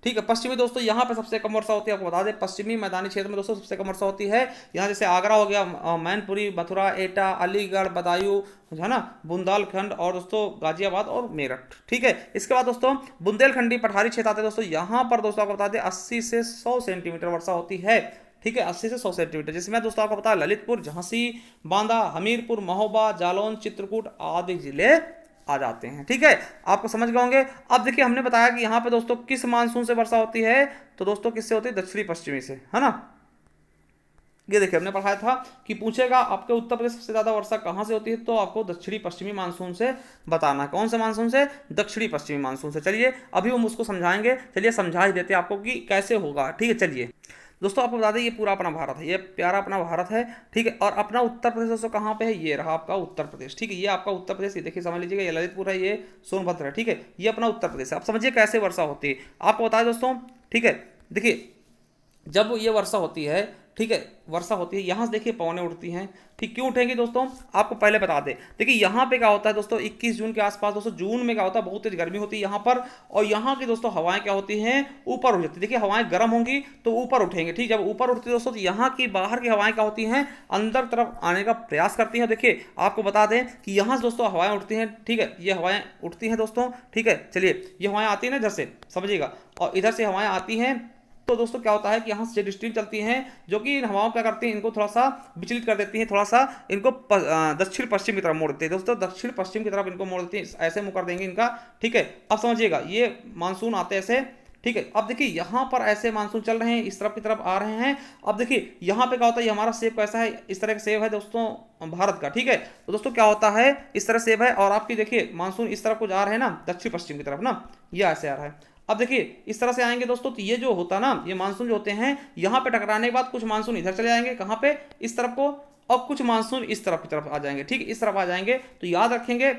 S1: ठीक है, पश्चिमी दोस्तों यहाँ पे सबसे कम वर्षा होती है। आपको बता दें पश्चिमी मैदानी क्षेत्र में दोस्तों सबसे कम वर्षा होती है। यहाँ जैसे आगरा हो गया, मैनपुरी, मथुरा, एटा, अलीगढ़, बदायूं, है ना, बुंदेलखंड और दोस्तों गाजियाबाद और मेरठ, ठीक है। इसके बाद दोस्तों बुंदेलखंडी पठारी क्षेत्र आते हैं दोस्तों। यहाँ पर दोस्तों आपको बता दें 80 से 100 सेंटीमीटर वर्षा होती है, ठीक है, 80 से 100 सेंटीमीटर, जिसमें दोस्तों आपको पता है ललितपुर, झांसी, बांदा, हमीरपुर, महोबा, जालौन, चित्रकूट आदि जिले आ जाते हैं, ठीक है। आपको समझ गए होंगे। अब देखिए हमने बताया कि यहाँ पे दोस्तों किस मानसून से वर्षा होती है, तो दोस्तों किससे होती है? दक्षिणी पश्चिमी से, है ना। ये देखिए हमने पढ़ाया था कि पूछेगा आपके उत्तर प्रदेश सबसे ज्यादा वर्षा कहाँ से होती है, तो आपको दक्षिणी पश्चिमी मानसून से बताना। कौन से मानसून से? दक्षिणी पश्चिमी मानसून से। चलिए अभी हम उसको समझाएंगे, चलिए समझा ही देते हैं आपको कि कैसे होगा, ठीक है। चलिए दोस्तों आपको बता दें ये पूरा अपना भारत है, ये प्यारा अपना भारत है, ठीक है। और अपना उत्तर प्रदेश दोस्तों कहाँ पे है? ये रहा आपका उत्तर प्रदेश, ठीक है। ये आपका उत्तर प्रदेश, ये देखिए समझ लीजिएगा, ये ललितपुर है, ये सोनभद्र है, ठीक है। ये अपना उत्तर प्रदेश है। आप समझिए कैसे वर्षा होती है, आपको बताएं दोस्तों, ठीक है। देखिए जब ये वर्षा होती है, ठीक है, वर्षा होती है, यहाँ से देखिए पवनें उड़ती हैं, ठीक। क्यों उठेंगी दोस्तों? आपको पहले बता दें। देखिए यहाँ पे क्या होता है दोस्तों, 21 जून के आसपास दोस्तों, जून में क्या होता है? बहुत तेज गर्मी होती है यहाँ पर, और यहाँ की दोस्तों हवाएं क्या होती हैं? ऊपर उठ जाती है। देखिए हवाएं गर्म होंगी तो ऊपर उठेंगे, ठीक। जब ऊपर उठती है दोस्तों, तो यहाँ की बाहर की हवाएं क्या होती हैं? अंदर तरफ आने का प्रयास करती हैं। देखिए आपको बता दें कि यहाँ से दोस्तों हवाएं उठती हैं, ठीक है, ये हवाएं उठती हैं दोस्तों, ठीक है। चलिए ये हवाएं आती है ना इधर से, समझिएगा, और इधर से हवाएं आती हैं, तो दोस्तों क्या होता है कि यहाँ से जेट स्ट्रीम चलती हैं, जो कि इन हवाओं क्या करती हैं? इनको थोड़ा सा विचलित कर देती हैं, थोड़ा सा इनको दक्षिण पश्चिम की तरफ मोड़ देती है दोस्तों, दक्षिण पश्चिम की तरफ इनको मोड़ देती है, ऐसे मुँह कर देंगे इनका, ठीक है। अब समझिएगा ये मानसून आते ऐसे, ठीक है। अब देखिए यहाँ पर ऐसे मानसून चल रहे हैं, इस तरफ की तरफ आ रहे हैं। अब देखिए यहाँ पे क्या होता है, ये हमारा सेब कैसा है? इस तरह का सेब है दोस्तों भारत का, ठीक है। तो दोस्तों क्या होता है, इस तरह सेब है, और आपकी देखिए मानसून इस तरफ को जा रहे हैं ना, दक्षिण पश्चिम की तरफ ना, ये ऐसे आ रहा है। अब देखिए इस तरह से आएंगे दोस्तों, तो ये जो होता ना, ये मानसून जो होते हैं, यहाँ पे टकराने के बाद कुछ मानसून इधर चले जाएंगे, कहाँ पे? इस तरफ को, और कुछ मानसून इस तरफ की तरफ आ जाएंगे, ठीक है, इस तरफ आ जाएंगे। तो याद रखेंगे,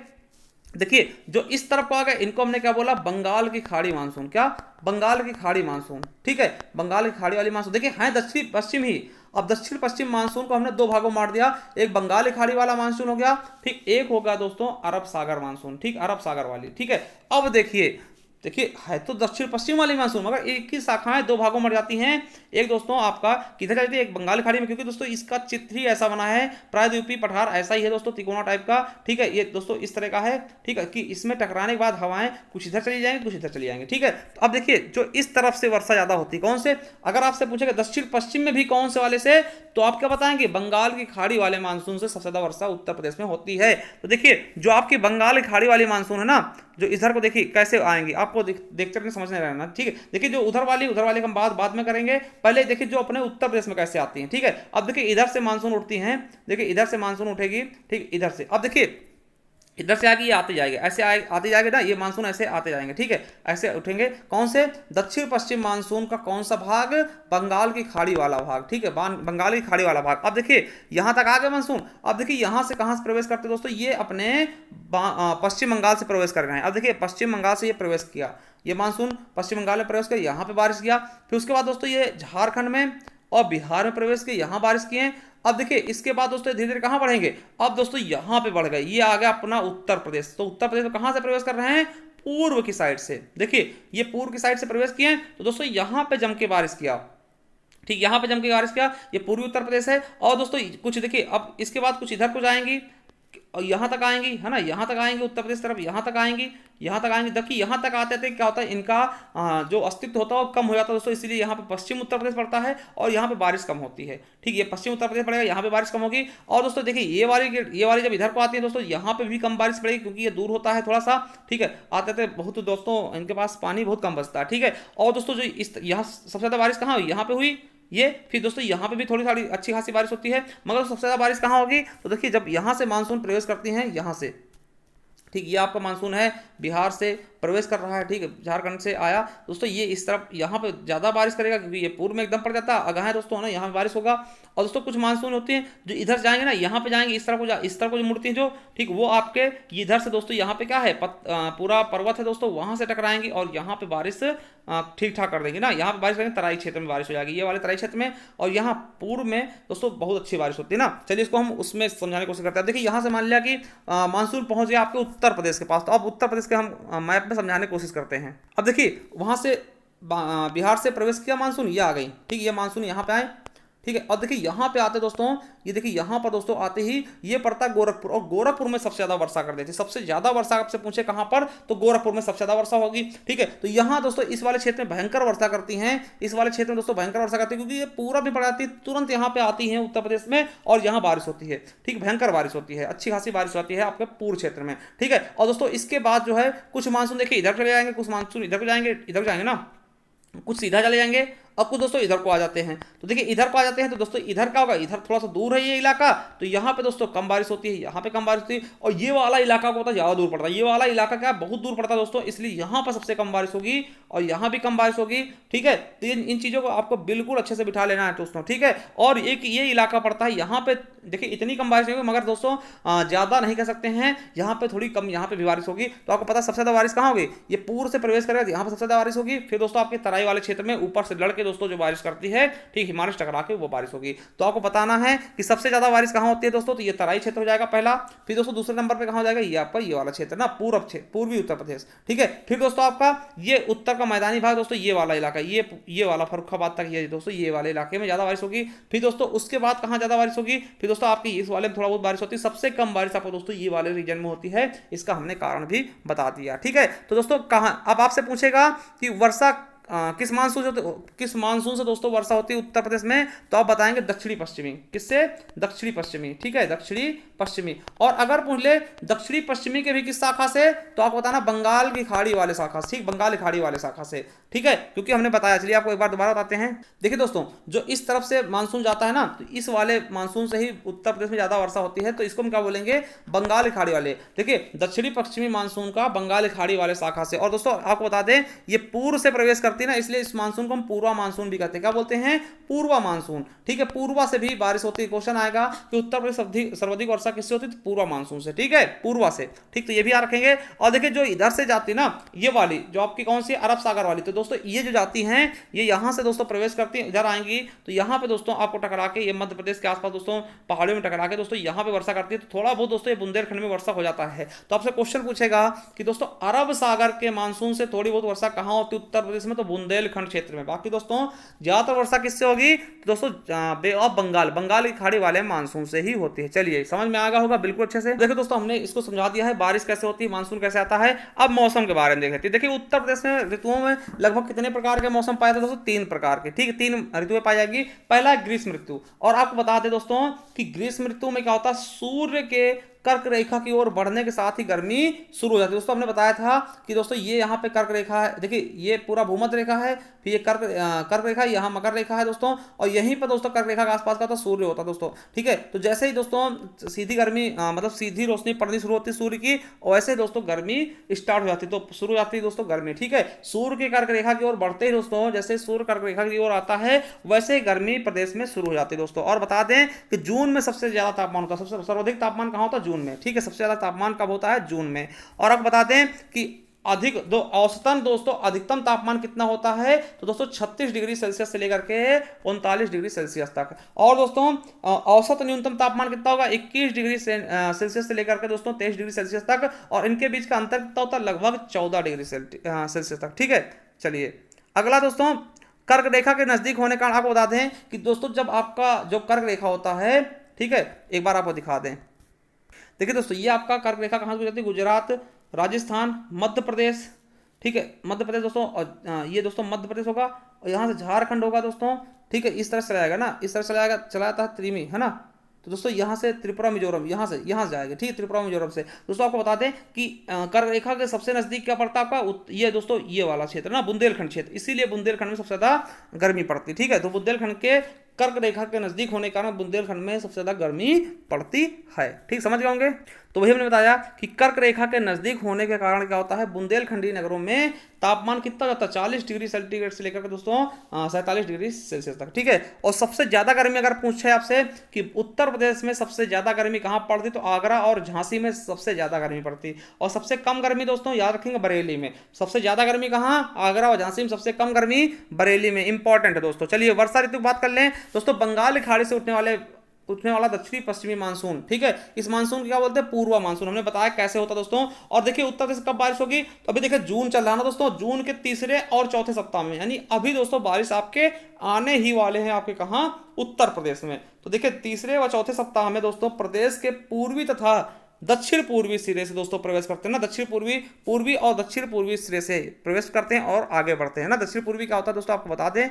S1: देखिए जो इस तरफ को आ गए, इनको हमने क्या बोला? बंगाल की खाड़ी मानसून। क्या? बंगाल की खाड़ी मानसून, ठीक है, बंगाल की खाड़ी वाली मानसून। देखिए है दक्षिण पश्चिम ही। अब दक्षिण पश्चिम मानसून को हमने दो भागों में बांट दिया, एक बंगाल की खाड़ी वाला मानसून हो गया, ठीक, एक हो गया दोस्तों अरब सागर मानसून, ठीक, अरब सागर वाली, ठीक है। अब देखिए है तो दक्षिण पश्चिम वाली मानसून, मगर एक ही शाखाएं दो भागों में जाती हैं। एक दोस्तों आपका किधर जाती है? एक बंगाल खाड़ी में, क्योंकि दोस्तों इसका चित्र ही ऐसा बना है, प्रायद्वीपीय पठार ऐसा ही है दोस्तों, तिकोना टाइप का, ठीक है। ये दोस्तों इस तरह का है, ठीक है, कि इसमें टकराने के बाद हवाएं कुछ इधर चली जाएंगी, कुछ इधर चली जाएंगी, ठीक है। तो अब देखिए जो इस तरफ से वर्षा ज्यादा होती है, कौन से? अगर आपसे पूछेगा दक्षिण पश्चिम में भी कौन से वाले से, तो आप क्या बताएंगे? बंगाल की खाड़ी वाले मानसून से सबसे ज्यादा वर्षा उत्तर प्रदेश में होती है। तो देखिए जो आपकी बंगाल की खाड़ी वाली मानसून है ना, जो इधर को देखिए कैसे आएंगे, आपको देखते रहना, समझने रहना, ठीक है। देखिए जो उधर वाली हम बाद में करेंगे, पहले देखिए जो अपने उत्तर प्रदेश में कैसे आती हैं, ठीक है। अब देखिए इधर से मानसून उठती हैं, देखिए इधर से मानसून उठेगी, ठीक, इधर से। अब देखिए इधर से आगे ये आते जाएंगे, ऐसे आते जाएंगे ना, ये मानसून ऐसे आते जाएंगे, ठीक है, ऐसे उठेंगे। कौन से? दक्षिण पश्चिम मानसून का कौन सा भाग? बंगाल की खाड़ी वाला भाग, ठीक है, बंगाल की खाड़ी वाला भाग। अब देखिए यहां तक आ गए मानसून। अब देखिए यहां से कहां से प्रवेश करते दोस्तों? ये अपने पश्चिम बंगाल से प्रवेश कर रहे हैं। अब देखिए पश्चिम बंगाल से ये प्रवेश किया, ये मानसून पश्चिम बंगाल में प्रवेश किया, यहाँ पे बारिश किया। फिर उसके बाद दोस्तों ये झारखंड में और बिहार में प्रवेश किए, यहाँ बारिश किए। अब देखिए इसके बाद दोस्तों धीरे धीरे कहाँ बढ़ेंगे? अब दोस्तों यहाँ पे बढ़ गए, ये आ गया अपना उत्तर प्रदेश। तो उत्तर प्रदेश में कहाँ से प्रवेश कर रहे हैं? पूर्व की साइड से। देखिए ये पूर्व की साइड से प्रवेश किए, तो दोस्तों यहाँ पे जम के बारिश किया, ठीक, यहाँ पे जम के बारिश किया। ये पूर्वी उत्तर प्रदेश है। और दोस्तों कुछ देखिए अब इसके बाद कुछ इधर को जाएंगी, और यहाँ तक आएंगी, है ना, यहाँ तक आएंगे उत्तर प्रदेश तरफ, यहाँ तक आएंगी, यहाँ तक आएंगे। देखिए यहाँ तक आते थे क्या होता है, इनका जो अस्तित्व होता है वो कम हो जाता है दोस्तों, इसीलिए यहाँ पे पश्चिम उत्तर प्रदेश पड़ता है और यहाँ पे बारिश कम होती है। ठीक है, पश्चिम उत्तर प्रदेश पड़ेगा, यहाँ पे बारिश कम होगी। और दोस्तों देखिए ये वाली जब इधर को आती है दोस्तों, यहाँ पे भी कम बारिश पड़ेगी क्योंकि ये दूर होता है थोड़ा सा। ठीक है, आते थे बहुत दोस्तों, इनके पास पानी बहुत कम बचता है। ठीक है, और दोस्तों जो इस यहाँ सबसे ज़्यादा बारिश कहाँ हुई, यहाँ पे हुई ये। फिर दोस्तों यहाँ पे भी थोड़ी सारी अच्छी खासी बारिश होती है, मगर सबसे ज़्यादा बारिश कहाँ होगी, तो देखिए जब यहाँ से मानसून प्रवेश करती हैं, यहाँ से। ठीक, ये आपका मानसून है बिहार से प्रवेश कर रहा है। ठीक है, झारखंड से आया दोस्तों, ये इस तरफ यहाँ पे ज़्यादा बारिश करेगा क्योंकि ये पूर्व में एकदम पड़ जाता है, आगाह है दोस्तों, है ना, यहाँ पे बारिश होगा। और दोस्तों कुछ मानसून होती हैं जो इधर जाएंगे ना, यहाँ पे जाएंगे, इस तरफ को जो मुड़ती हैं जो, ठीक, वो आपके इधर से दोस्तों यहाँ पे क्या है, पूरा पर्वत है दोस्तों, वहाँ से टकराएंगे और यहाँ पे बारिश ठीक ठाक कर देंगे ना। यहाँ पे बारिश करेंगे, तराई क्षेत्र में बारिश हो जाएगी, ये वाले तराई क्षेत्र में, और यहाँ पूर्व में दोस्तों बहुत अच्छी बारिश होती है ना। चलिए इसको हम उसमें समझाने की कोशिश करते हैं। देखिए यहाँ से मान लिया कि मानसून पहुंच गया आपके उत्तर प्रदेश के पास, तो अब उत्तर प्रदेश के हम मैप में समझाने की कोशिश करते हैं। अब देखिए वहां से बिहार से प्रवेश किया मानसून, ये आ गई। ठीक, ये मानसून यहाँ पे आए। ठीक है, और देखिए यहाँ पे आते दोस्तों, ये देखिए यहाँ पर दोस्तों आते ही ये पड़ता है गोरखपुर, और गोरखपुर में सबसे ज्यादा वर्षा कर देती है। सबसे ज्यादा वर्षा आपसे पूछे कहाँ पर, तो गोरखपुर में सबसे ज्यादा वर्षा होगी। ठीक है, तो यहाँ दोस्तों इस वाले क्षेत्र में भयंकर वर्षा करती हैं, इस वाले क्षेत्र में दोस्तों भयंकर वर्षा करती है क्योंकि ये पूरा भी पड़ जाती है, तुरंत यहाँ पे आती है उत्तर प्रदेश में और यहाँ बारिश होती है। ठीक, भयंकर बारिश होती है, अच्छी खासी बारिश होती है आपके पूर्व क्षेत्र में। ठीक है, और दोस्तों इसके बाद जो है कुछ मानसून देखिए इधर चले जाएंगे, कुछ मानसून इधर को जाएंगे, इधर जाएंगे ना, कुछ सीधा चले जाएंगे, अब कुछ दोस्तों इधर को आ जाते हैं। तो देखिए इधर को आ जाते हैं तो दोस्तों इधर क्या होगा, इधर थोड़ा सा दूर है ये इलाका, तो यहाँ पे दोस्तों कम बारिश होती है, यहाँ पे कम बारिश होती है, और ये वाला इलाका को होता है ज़्यादा दूर पड़ता है। ये वाला इलाका क्या बहुत दूर पड़ता है दोस्तों, इसलिए यहाँ पर सबसे कम बारिश होगी और यहाँ भी कम बारिश होगी। ठीक है, तो इन चीज़ों को आपको बिल्कुल अच्छे से बिठा लेना है दोस्तों। ठीक है, और एक ये इलाका पड़ता है यहाँ पे, देखिए इतनी कम बारिश नहीं होगी, मगर दोस्तों ज़्यादा नहीं कह सकते हैं, यहाँ पे थोड़ी कम, यहाँ पे भी बारिश होगी। तो आपको पता सबसे ज़्यादा बारिश कहाँ होगी, ये पूर्व से प्रवेश करेगा, यहाँ पर सबसे ज़्यादा बारिश होगी। फिर दोस्तों आपके तराई वाले क्षेत्र में ऊपर से लड़के दोस्तों जो बारिश करती है, ठीक, हिमालय से टकरा के वो बारिश होगी। तो आपको बताना है कि सबसे ज्यादा बारिश कहां होती है दोस्तों, तो ये तराई क्षेत्र हो जाएगा पहला। फिर दोस्तों दूसरे नंबर पे कहां हो जाएगा, ये आपका ये वाला क्षेत्र ना, पूर्वी उत्तर प्रदेश। ठीक है, फिर दोस्तों आपका ये उत्तर का मैदानी भाग दोस्तों, ये वाला इलाका, ये वाला फर्रुखाबाद तक, ये दोस्तों ये वाले इलाके में ज्यादा बारिश होगी। फिर दोस्तों उसके बाद कहां ज्यादा बारिश होगी, फिर दोस्तों आपकी इस वाले में थोड़ा बहुत बारिश होती है। सबसे कम बारिश आपको दोस्तों ये वाले रीजन में होती है, इसका हमने कारण भी बता दिया। ठीक है, तो दोस्तों कहां, अब आपसे पूछेगा कि वर्षा किस मानसून से दोस्तों वर्षा होती है उत्तर प्रदेश में, तो आप बताएंगे दक्षिणी पश्चिमी। किससे, दक्षिणी पश्चिमी। ठीक है, दक्षिणी पश्चिमी। और अगर पूछ ले दक्षिणी पश्चिमी के भी किस शाखा से, तो आपको बताना बंगाल की खाड़ी वाले शाखा से। ठीक, बंगाल की खाड़ी वाले शाखा से। ठीक है, क्योंकि हमने बताया, चलिए आपको एक बार दोबारा बताते हैं। देखिए दोस्तों जो इस तरफ से मानसून जाता है ना, तो इस वाले मानसून से ही उत्तर प्रदेश में ज्यादा वर्षा होती है, तो इसको हम क्या बोलेंगे, बंगाल की खाड़ी वाले। देखिए दक्षिणी पश्चिमी मानसून का बंगाल की खाड़ी वाले शाखा से। और दोस्तों आपको बता दें ये पूर्व से प्रवेश करती है ना, इसलिए इस मानसून को हम पूर्वा मानसून भी कहते हैं। क्या बोलते हैं, पूर्वा मानसून। ठीक है, पूर्वा से भी बारिश होती है। क्वेश्चन आएगा कि उत्तर प्रदेश सर्वाधिक वर्षा किससे होती है, तो पूर्वा मानसून से। ठीक है, पूर्वा से। ठीक, तो ये भी याद रखेंगे। और देखिए जो इधर से जाती है ना, ये वाली जो आपकी कौन सी, अरब सागर वाली, तो दोस्तों ये जो जाती हैं, ये यहां से दोस्तों प्रवेश करती है, इधर आएंगी, तो यहां पे दोस्तों आपको टकरा के, ये मध्य प्रदेश के आसपास दोस्तों पहाड़ियों में टकरा के दोस्तों यहां पे वर्षा करती है। तो थोड़ा बहुत दोस्तों ये बुंदेलखंड में वर्षा हो जाता है। तो आपसे क्वेश्चन पूछेगा कि दोस्तों अरब सागर के मानसून से थोड़ी बहुत वर्षा कहां होती है उत्तर प्रदेश में, तो बुंदेलखंड क्षेत्र में। बाकी दोस्तों ज्यादातर वर्षा किससे होगी, तो दोस्तों बे ऑफ बंगाल की खाड़ी वाले मानसून से ही होती है। चलिए समझ में आ गया होगा बिल्कुल अच्छे से। देखिए दोस्तों हमने इसको समझा दिया है, बारिश कैसे होती है, मानसून कैसे आता है। अब मौसम के बारे में देख लेते हैं। देखिए उत्तर प्रदेश में ऋतुओं में लगभग कितने प्रकार के मौसम पाए जाते हैं दोस्तों, 3 प्रकार के। ठीक है, 3 ऋतुएं पाई जाएगी। पहला है ग्रीष्म ऋतु। और आपको बता दें दोस्तों कि ग्रीष्म ऋतु में क्या होता है, सूर्य के कर्क रेखा की ओर बढ़ने के साथ ही गर्मी शुरू हो जाती है। दोस्तों हमने बताया था कि दोस्तों ये यहाँ पे कर्क रेखा है, देखिए ये पूरा भूमध्य रेखा है, फिर ये कर्क रेखा, यहाँ मकर रेखा है दोस्तों, और यहीं पर दोस्तों कर्क रेखा के आसपास का तो सूर्य होता है दोस्तों। ठीक है, तो जैसे ही दोस्तों सीधी गर्मी मतलब सीधी रोशनी पड़नी शुरू होती है सूर्य की, वैसे दोस्तों गर्मी स्टार्ट हो जाती है, तो शुरू हो जाती है दोस्तों गर्मी। ठीक है, सूर्य की कर्क रेखा की ओर बढ़ते ही दोस्तों, जैसे सूर्य कर्क रेखा की ओर आता है वैसे गर्मी प्रदेश में शुरू हो जाती है दोस्तों। और बता दें कि जून में सबसे ज्यादा तापमान होता है, सबसे सर्वाधिक तापमान कहाँ होता है, जून में। ठीक है, सबसे ज्यादा तापमान कब होता है, जून में। और अब बता दें कि औसतन दोस्तों अधिकतम तापमान कितना होता है, तो दोस्तों 36 डिग्री सेल्सियस से लेकर के 39 डिग्री सेल्सियस तक। और दोस्तों औसत न्यूनतम तापमान कितना होगा, 21 डिग्री सेल्सियस से लेकर के दोस्तों 23 डिग्री सेल्सियस तक, और इनके बीच का अंतर कितना होता है, लगभग 14 डिग्री सेल्सियस तक। ठीक है, चलिए अगला दोस्तों कर्क रेखा के नजदीक होने का आपको बता दें कि दोस्तों जब आपका जो कर्क रेखा होता है, ठीक है, एक बार आपको दिखा दें। देखिए दोस्तों, ये आपका कर्क रेखा कहाँ से गुजरती है? गुजरात, राजस्थान, मध्य प्रदेश, ठीक है, मध्य प्रदेश दोस्तों, और ये दोस्तों मध्य प्रदेश होगा, और यहाँ से झारखंड होगा दोस्तों, ठीक है, इस तरह से चला जाएगा ना, इस तरह से चला जाएगा, चला जाता है त्रिमी, है ना। तो दोस्तों यहाँ से त्रिपुरा मिजोरम, यहाँ से जाएगा, ठीक है, त्रिपुरा मिजोरम से। दोस्तों आपको बता दें कि कर्क रेखा के सबसे नजदीक क्या पड़ता है आपका? ये दोस्तों ये वाला क्षेत्र ना, बुंदेलखंड क्षेत्र, इसीलिए बुंदेलखंड में सबसे ज्यादा गर्मी पड़ती है, ठीक है। तो बुंदेलखंड के कर्क रेखा के नजदीक होने के कारण बुंदेलखंड में सबसे ज्यादा गर्मी पड़ती है, ठीक, समझ गए होंगे। तो वही हमने बताया कि कर्क रेखा के नजदीक होने के कारण क्या होता है, बुंदेलखंडी नगरों में तापमान कितना जाता है? 40 डिग्री सेंटीग्रेड से लेकर के दोस्तों 47 डिग्री सेल्सियस तक, ठीक है। और सबसे ज्यादा गर्मी अगर पूछे आपसे कि उत्तर प्रदेश में सबसे ज्यादा गर्मी कहां पड़ती, तो आगरा और झांसी में सबसे ज्यादा गर्मी पड़ती। और सबसे कम गर्मी दोस्तों याद रखेंगे बरेली में। सबसे ज्यादा गर्मी कहां? आगरा और झांसी में। सबसे कम गर्मी बरेली में। इंपॉर्टेंट है दोस्तों। चलिए वर्षा ऋतु की बात कर लें दोस्तों। बंगाल की खाड़ी से उठने वाला दक्षिणी पश्चिमी मानसून, ठीक है, इस मानसून को क्या बोलते हैं? पूर्वा मानसून। हमने बताया कैसे होता है दोस्तों। और देखिए उत्तर प्रदेश कब बारिश होगी, तो अभी देखिए जून चल रहा है ना दोस्तों, जून के तीसरे और चौथे सप्ताह में, यानी अभी दोस्तों बारिश आपके आने ही वाले हैं, आपके कहां? उत्तर प्रदेश में। तो देखिए तीसरे व चौथे सप्ताह में दोस्तों प्रदेश के पूर्वी तथा दक्षिण पूर्वी सिरे से दोस्तों प्रवेश करते हैं ना, पूर्वी और दक्षिण पूर्वी सिरे से प्रवेश करते हैं और आगे बढ़ते हैं ना। दक्षिण पूर्वी क्या होता है दोस्तों आपको बता दें।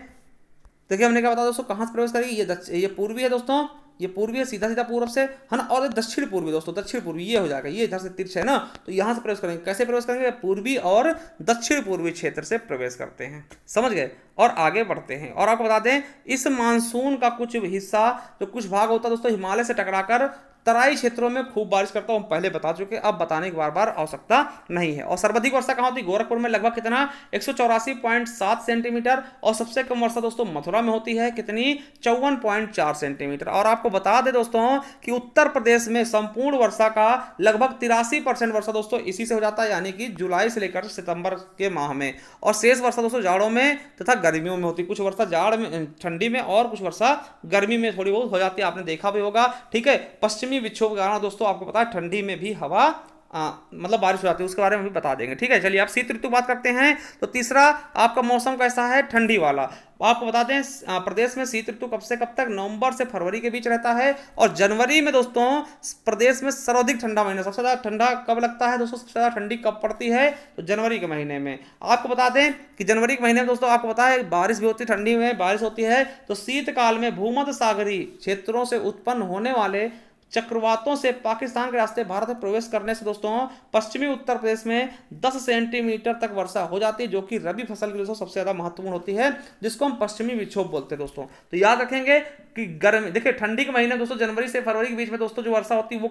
S1: देखिए हमने क्या बताया दोस्तों, कहां से प्रवेश करेगी? ये पूर्वी है दोस्तों, ये पूर्वी है, सीधा सीधा पूर्व से, है ना। और दक्षिण पूर्वी दोस्तों, दक्षिण पूर्वी ये हो जाएगा, ये इधर से तिरछा है ना, तो यहां से प्रवेश करेंगे। कैसे प्रवेश करेंगे? पूर्वी और दक्षिण पूर्वी क्षेत्र से प्रवेश करते हैं, समझ गए, और आगे बढ़ते हैं। और आपको बता दें इस मानसून का कुछ हिस्सा, जो कुछ भाग होता है दोस्तों, हिमालय से टकराकर तराई क्षेत्रों में खूब बारिश करता हूं, पहले बता चुके, अब बताने की बार बार आवश्यकता नहीं है। और सर्वाधिक वर्षा कहां होती है? गोरखपुर में लगभग कितना? 184.7 सेंटीमीटर। और सबसे कम वर्षा दोस्तों मथुरा में होती है, कितनी? 54.4 सेंटीमीटर। और आपको बता दें दोस्तों कि उत्तर प्रदेश में संपूर्ण वर्षा का लगभग 83% वर्षा दोस्तों इसी से हो जाता है, यानी कि जुलाई से लेकर सितंबर के माह में। और शेष वर्षा दोस्तों जाड़ों में तथा गर्मियों में होती है। कुछ वर्षा जाड़ में, ठंडी में, और कुछ वर्षा गर्मी में थोड़ी बहुत हो जाती है, आपने देखा भी होगा, ठीक है। पश्चिमी विक्षोभ के कारण दोस्तों आपको पता है ठंडी में भी हवा मतलब बारिश हो जाती है, उसके बारे में भी बता देंगे, ठीक है। चलिए आप शीत ऋतु बात करते हैं। तो तीसरा आपका मौसम कैसा है? ठंडी वाला। आपको बता दें प्रदेश में शीत ऋतु कब से कब तक? नवंबर से फरवरी के बीच रहता है। और जनवरी में दोस्तों प्रदेश में सर्वाधिक ठंडा महीना, सबसे ज्यादा ठंडा कब लगता है दोस्तों? सबसे ज्यादा ठंडी कब पड़ती है? तो जनवरी के महीने में। आपको बता दें कि जनवरी के महीने में दोस्तों आपको पता है बारिश भी होती है, ठंडी में बारिश होती है। तो शीतकाल में भूमध्य सागरीय क्षेत्रों से उत्पन्न होने वाले चक्रवातों से पाकिस्तान के रास्ते भारत में प्रवेश करने से दोस्तों पश्चिमी उत्तर प्रदेश में 10 सेंटीमीटर तक वर्षा हो जाती है, जो कि रबी फसल के लिए सबसे ज्यादा महत्वपूर्ण होती है, जिसको हम पश्चिमी विक्षोभ बोलते हैं दोस्तों। तो याद रखेंगे कि गर्मी, देखिए ठंडी के महीने दोस्तों जनवरी से फरवरी के बीच में दोस्तों जो वर्षा होती है वो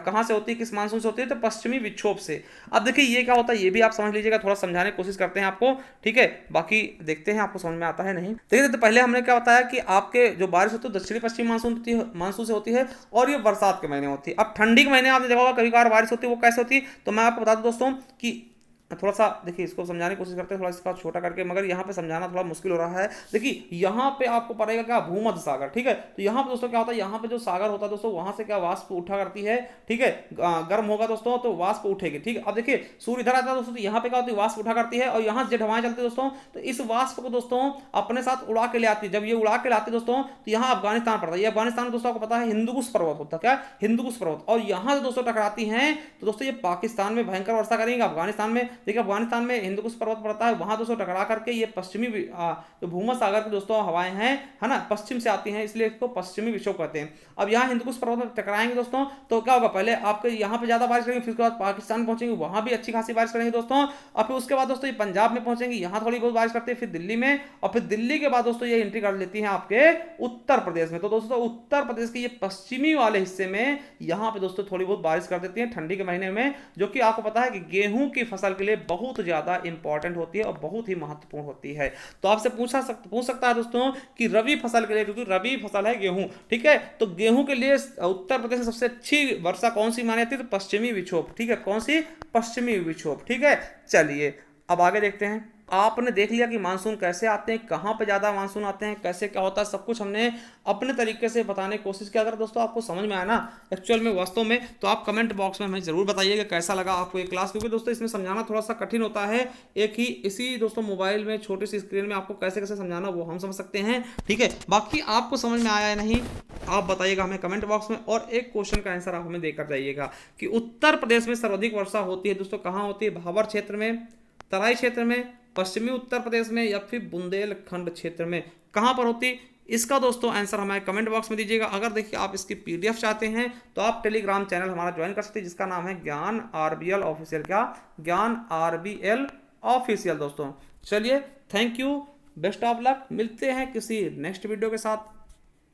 S1: कहां से होती है, किस मानसून से होती है? तो पश्चिमी विक्षोभ से। अब देखिए ये क्या होता है, ये भी आप समझ लीजिएगा, थोड़ा समझाने की कोशिश करते हैं आपको, ठीक है। बाकी देखते हैं आपको समझ में आता है नहीं। देखिए तो पहले हमने क्या बताया कि आपके जो बारिश होती है दक्षिणी पश्चिमी मानसून से होती है, और ये बरसात के महीने होती है। अब ठंडी के महीने आपने देखा होगा कभी कभार बारिश होती है, वो कैसे होती है? तो मैं आपको बता दूं दोस्तों कि थोड़ा सा देखिए इसको समझाने की कोशिश करते हैं, थोड़ा इसका छोटा करके, मगर यहाँ पे समझाना थोड़ा मुश्किल हो रहा है। देखिए यहाँ पे आपको पड़ेगा क्या? भूमध्य सागर, ठीक है। तो यहाँ पे दोस्तों क्या होता है, यहाँ पे जो सागर होता है दोस्तों, वहां से क्या वाष्प उठा करती है, ठीक है, गर्म होगा दोस्तों तो वाष्प उठेगी, ठीक है। अब देखिए सूर्य इधर आता है दोस्तों, तो यहाँ पे क्या होती है? वाष्प उठा करती है, और यहाँ से हवाएं चलती है दोस्तों, तो इस वाष्प को दोस्तों अपने साथ उड़ा के ले आती है। जब ये उड़ा के लाती है दोस्तों, तो यहाँ अफगानिस्तान पड़ता है। ये अफगानिस्तान दोस्तों आपको पता है हिंदुकुश पर्वत होता है, क्या? हिंदुकुश पर्वत। और यहाँ से दोस्तों टकराती हैं, तो दोस्तों ये पाकिस्तान में भयंकर वर्षा करेंगे। अफगानिस्तान में देखिए, अफगानिस्तान में हिंदुकुश पर्वत पड़ता है, वहां दोस्तों टकरा करके ये पश्चिमी जो भूमध्य सागर की दोस्तों हवाएं हैं, है ना, पश्चिम से आती हैं, इसलिए इसको पश्चिमी विक्षोभ कहते हैं। अब यहाँ हिंदुकुश पर्वत में टकराएंगे दोस्तों, तो क्या होगा? पहले आपके यहाँ पे ज्यादा बारिश करेंगे, फिर उसके बाद पाकिस्तान पहुंचेंगे, वहां भी अच्छी खासी बारिश करेंगे दोस्तों। और फिर उसके बाद दोस्तों ये पंजाब में पहुंचेंगे, यहाँ थोड़ी बहुत बारिश करते हैं, फिर दिल्ली में, और फिर दिल्ली के बाद दोस्तों ये एंट्री कर लेती है आपके उत्तर प्रदेश में। तो दोस्तों उत्तर प्रदेश के ये पश्चिमी वाले हिस्से में यहाँ पे दोस्तों थोड़ी बहुत बारिश कर देती है ठंडी के महीने में, जो कि आपको पता है कि गेहूं की फसल के लिए बहुत ज्यादा इंपॉर्टेंट होती है और बहुत ही महत्वपूर्ण होती है। तो आपसे पूछ सकता है दोस्तों कि रबी फसल के लिए, क्योंकि रबी फसल है गेहूं, ठीक है, तो गेहूं के लिए उत्तर प्रदेश में सबसे अच्छी वर्षा कौन सी मानी जाती है? तो पश्चिमी विक्षोभ, ठीक है। कौन सी? पश्चिमी विक्षोभ, ठीक है। चलिए अब आगे देखते हैं। आपने देख लिया कि मानसून कैसे आते हैं, कहाँ पे ज़्यादा मानसून आते हैं, कैसे क्या होता है, सब कुछ हमने अपने तरीके से बताने की कोशिश किया। अगर दोस्तों आपको समझ में आया ना एक्चुअल में वास्तव में, तो आप कमेंट बॉक्स में हमें जरूर बताइएगा कैसा लगा आपको ये क्लास, क्योंकि दोस्तों इसमें समझाना थोड़ा सा कठिन होता है। एक ही इसी दोस्तों मोबाइल में छोटी सी स्क्रीन में आपको कैसे कैसे समझाना वो हम समझ सकते हैं, ठीक है। बाकी आपको समझ में आया या नहीं आप बताइएगा हमें कमेंट बॉक्स में। और एक क्वेश्चन का आंसर आप हमें देकर जाइएगा कि उत्तर प्रदेश में सर्वाधिक वर्षा होती है दोस्तों कहाँ होती है? भाबर क्षेत्र में, तराई क्षेत्र में, पश्चिमी उत्तर प्रदेश में, या फिर बुंदेलखंड क्षेत्र में, कहां पर होती? इसका दोस्तों आंसर हमें कमेंट बॉक्स में दीजिएगा। अगर देखिए आप इसकी पीडीएफ चाहते हैं तो आप टेलीग्राम चैनल हमारा ज्वाइन कर सकते हैं जिसका नाम है ज्ञान आरबीएल ऑफिशियल। क्या? ज्ञान आरबीएल ऑफिशियल। दोस्तों चलिए, thank you, best of luck, मिलते हैं किसी नेक्स्ट वीडियो के साथ।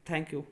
S1: Thank you.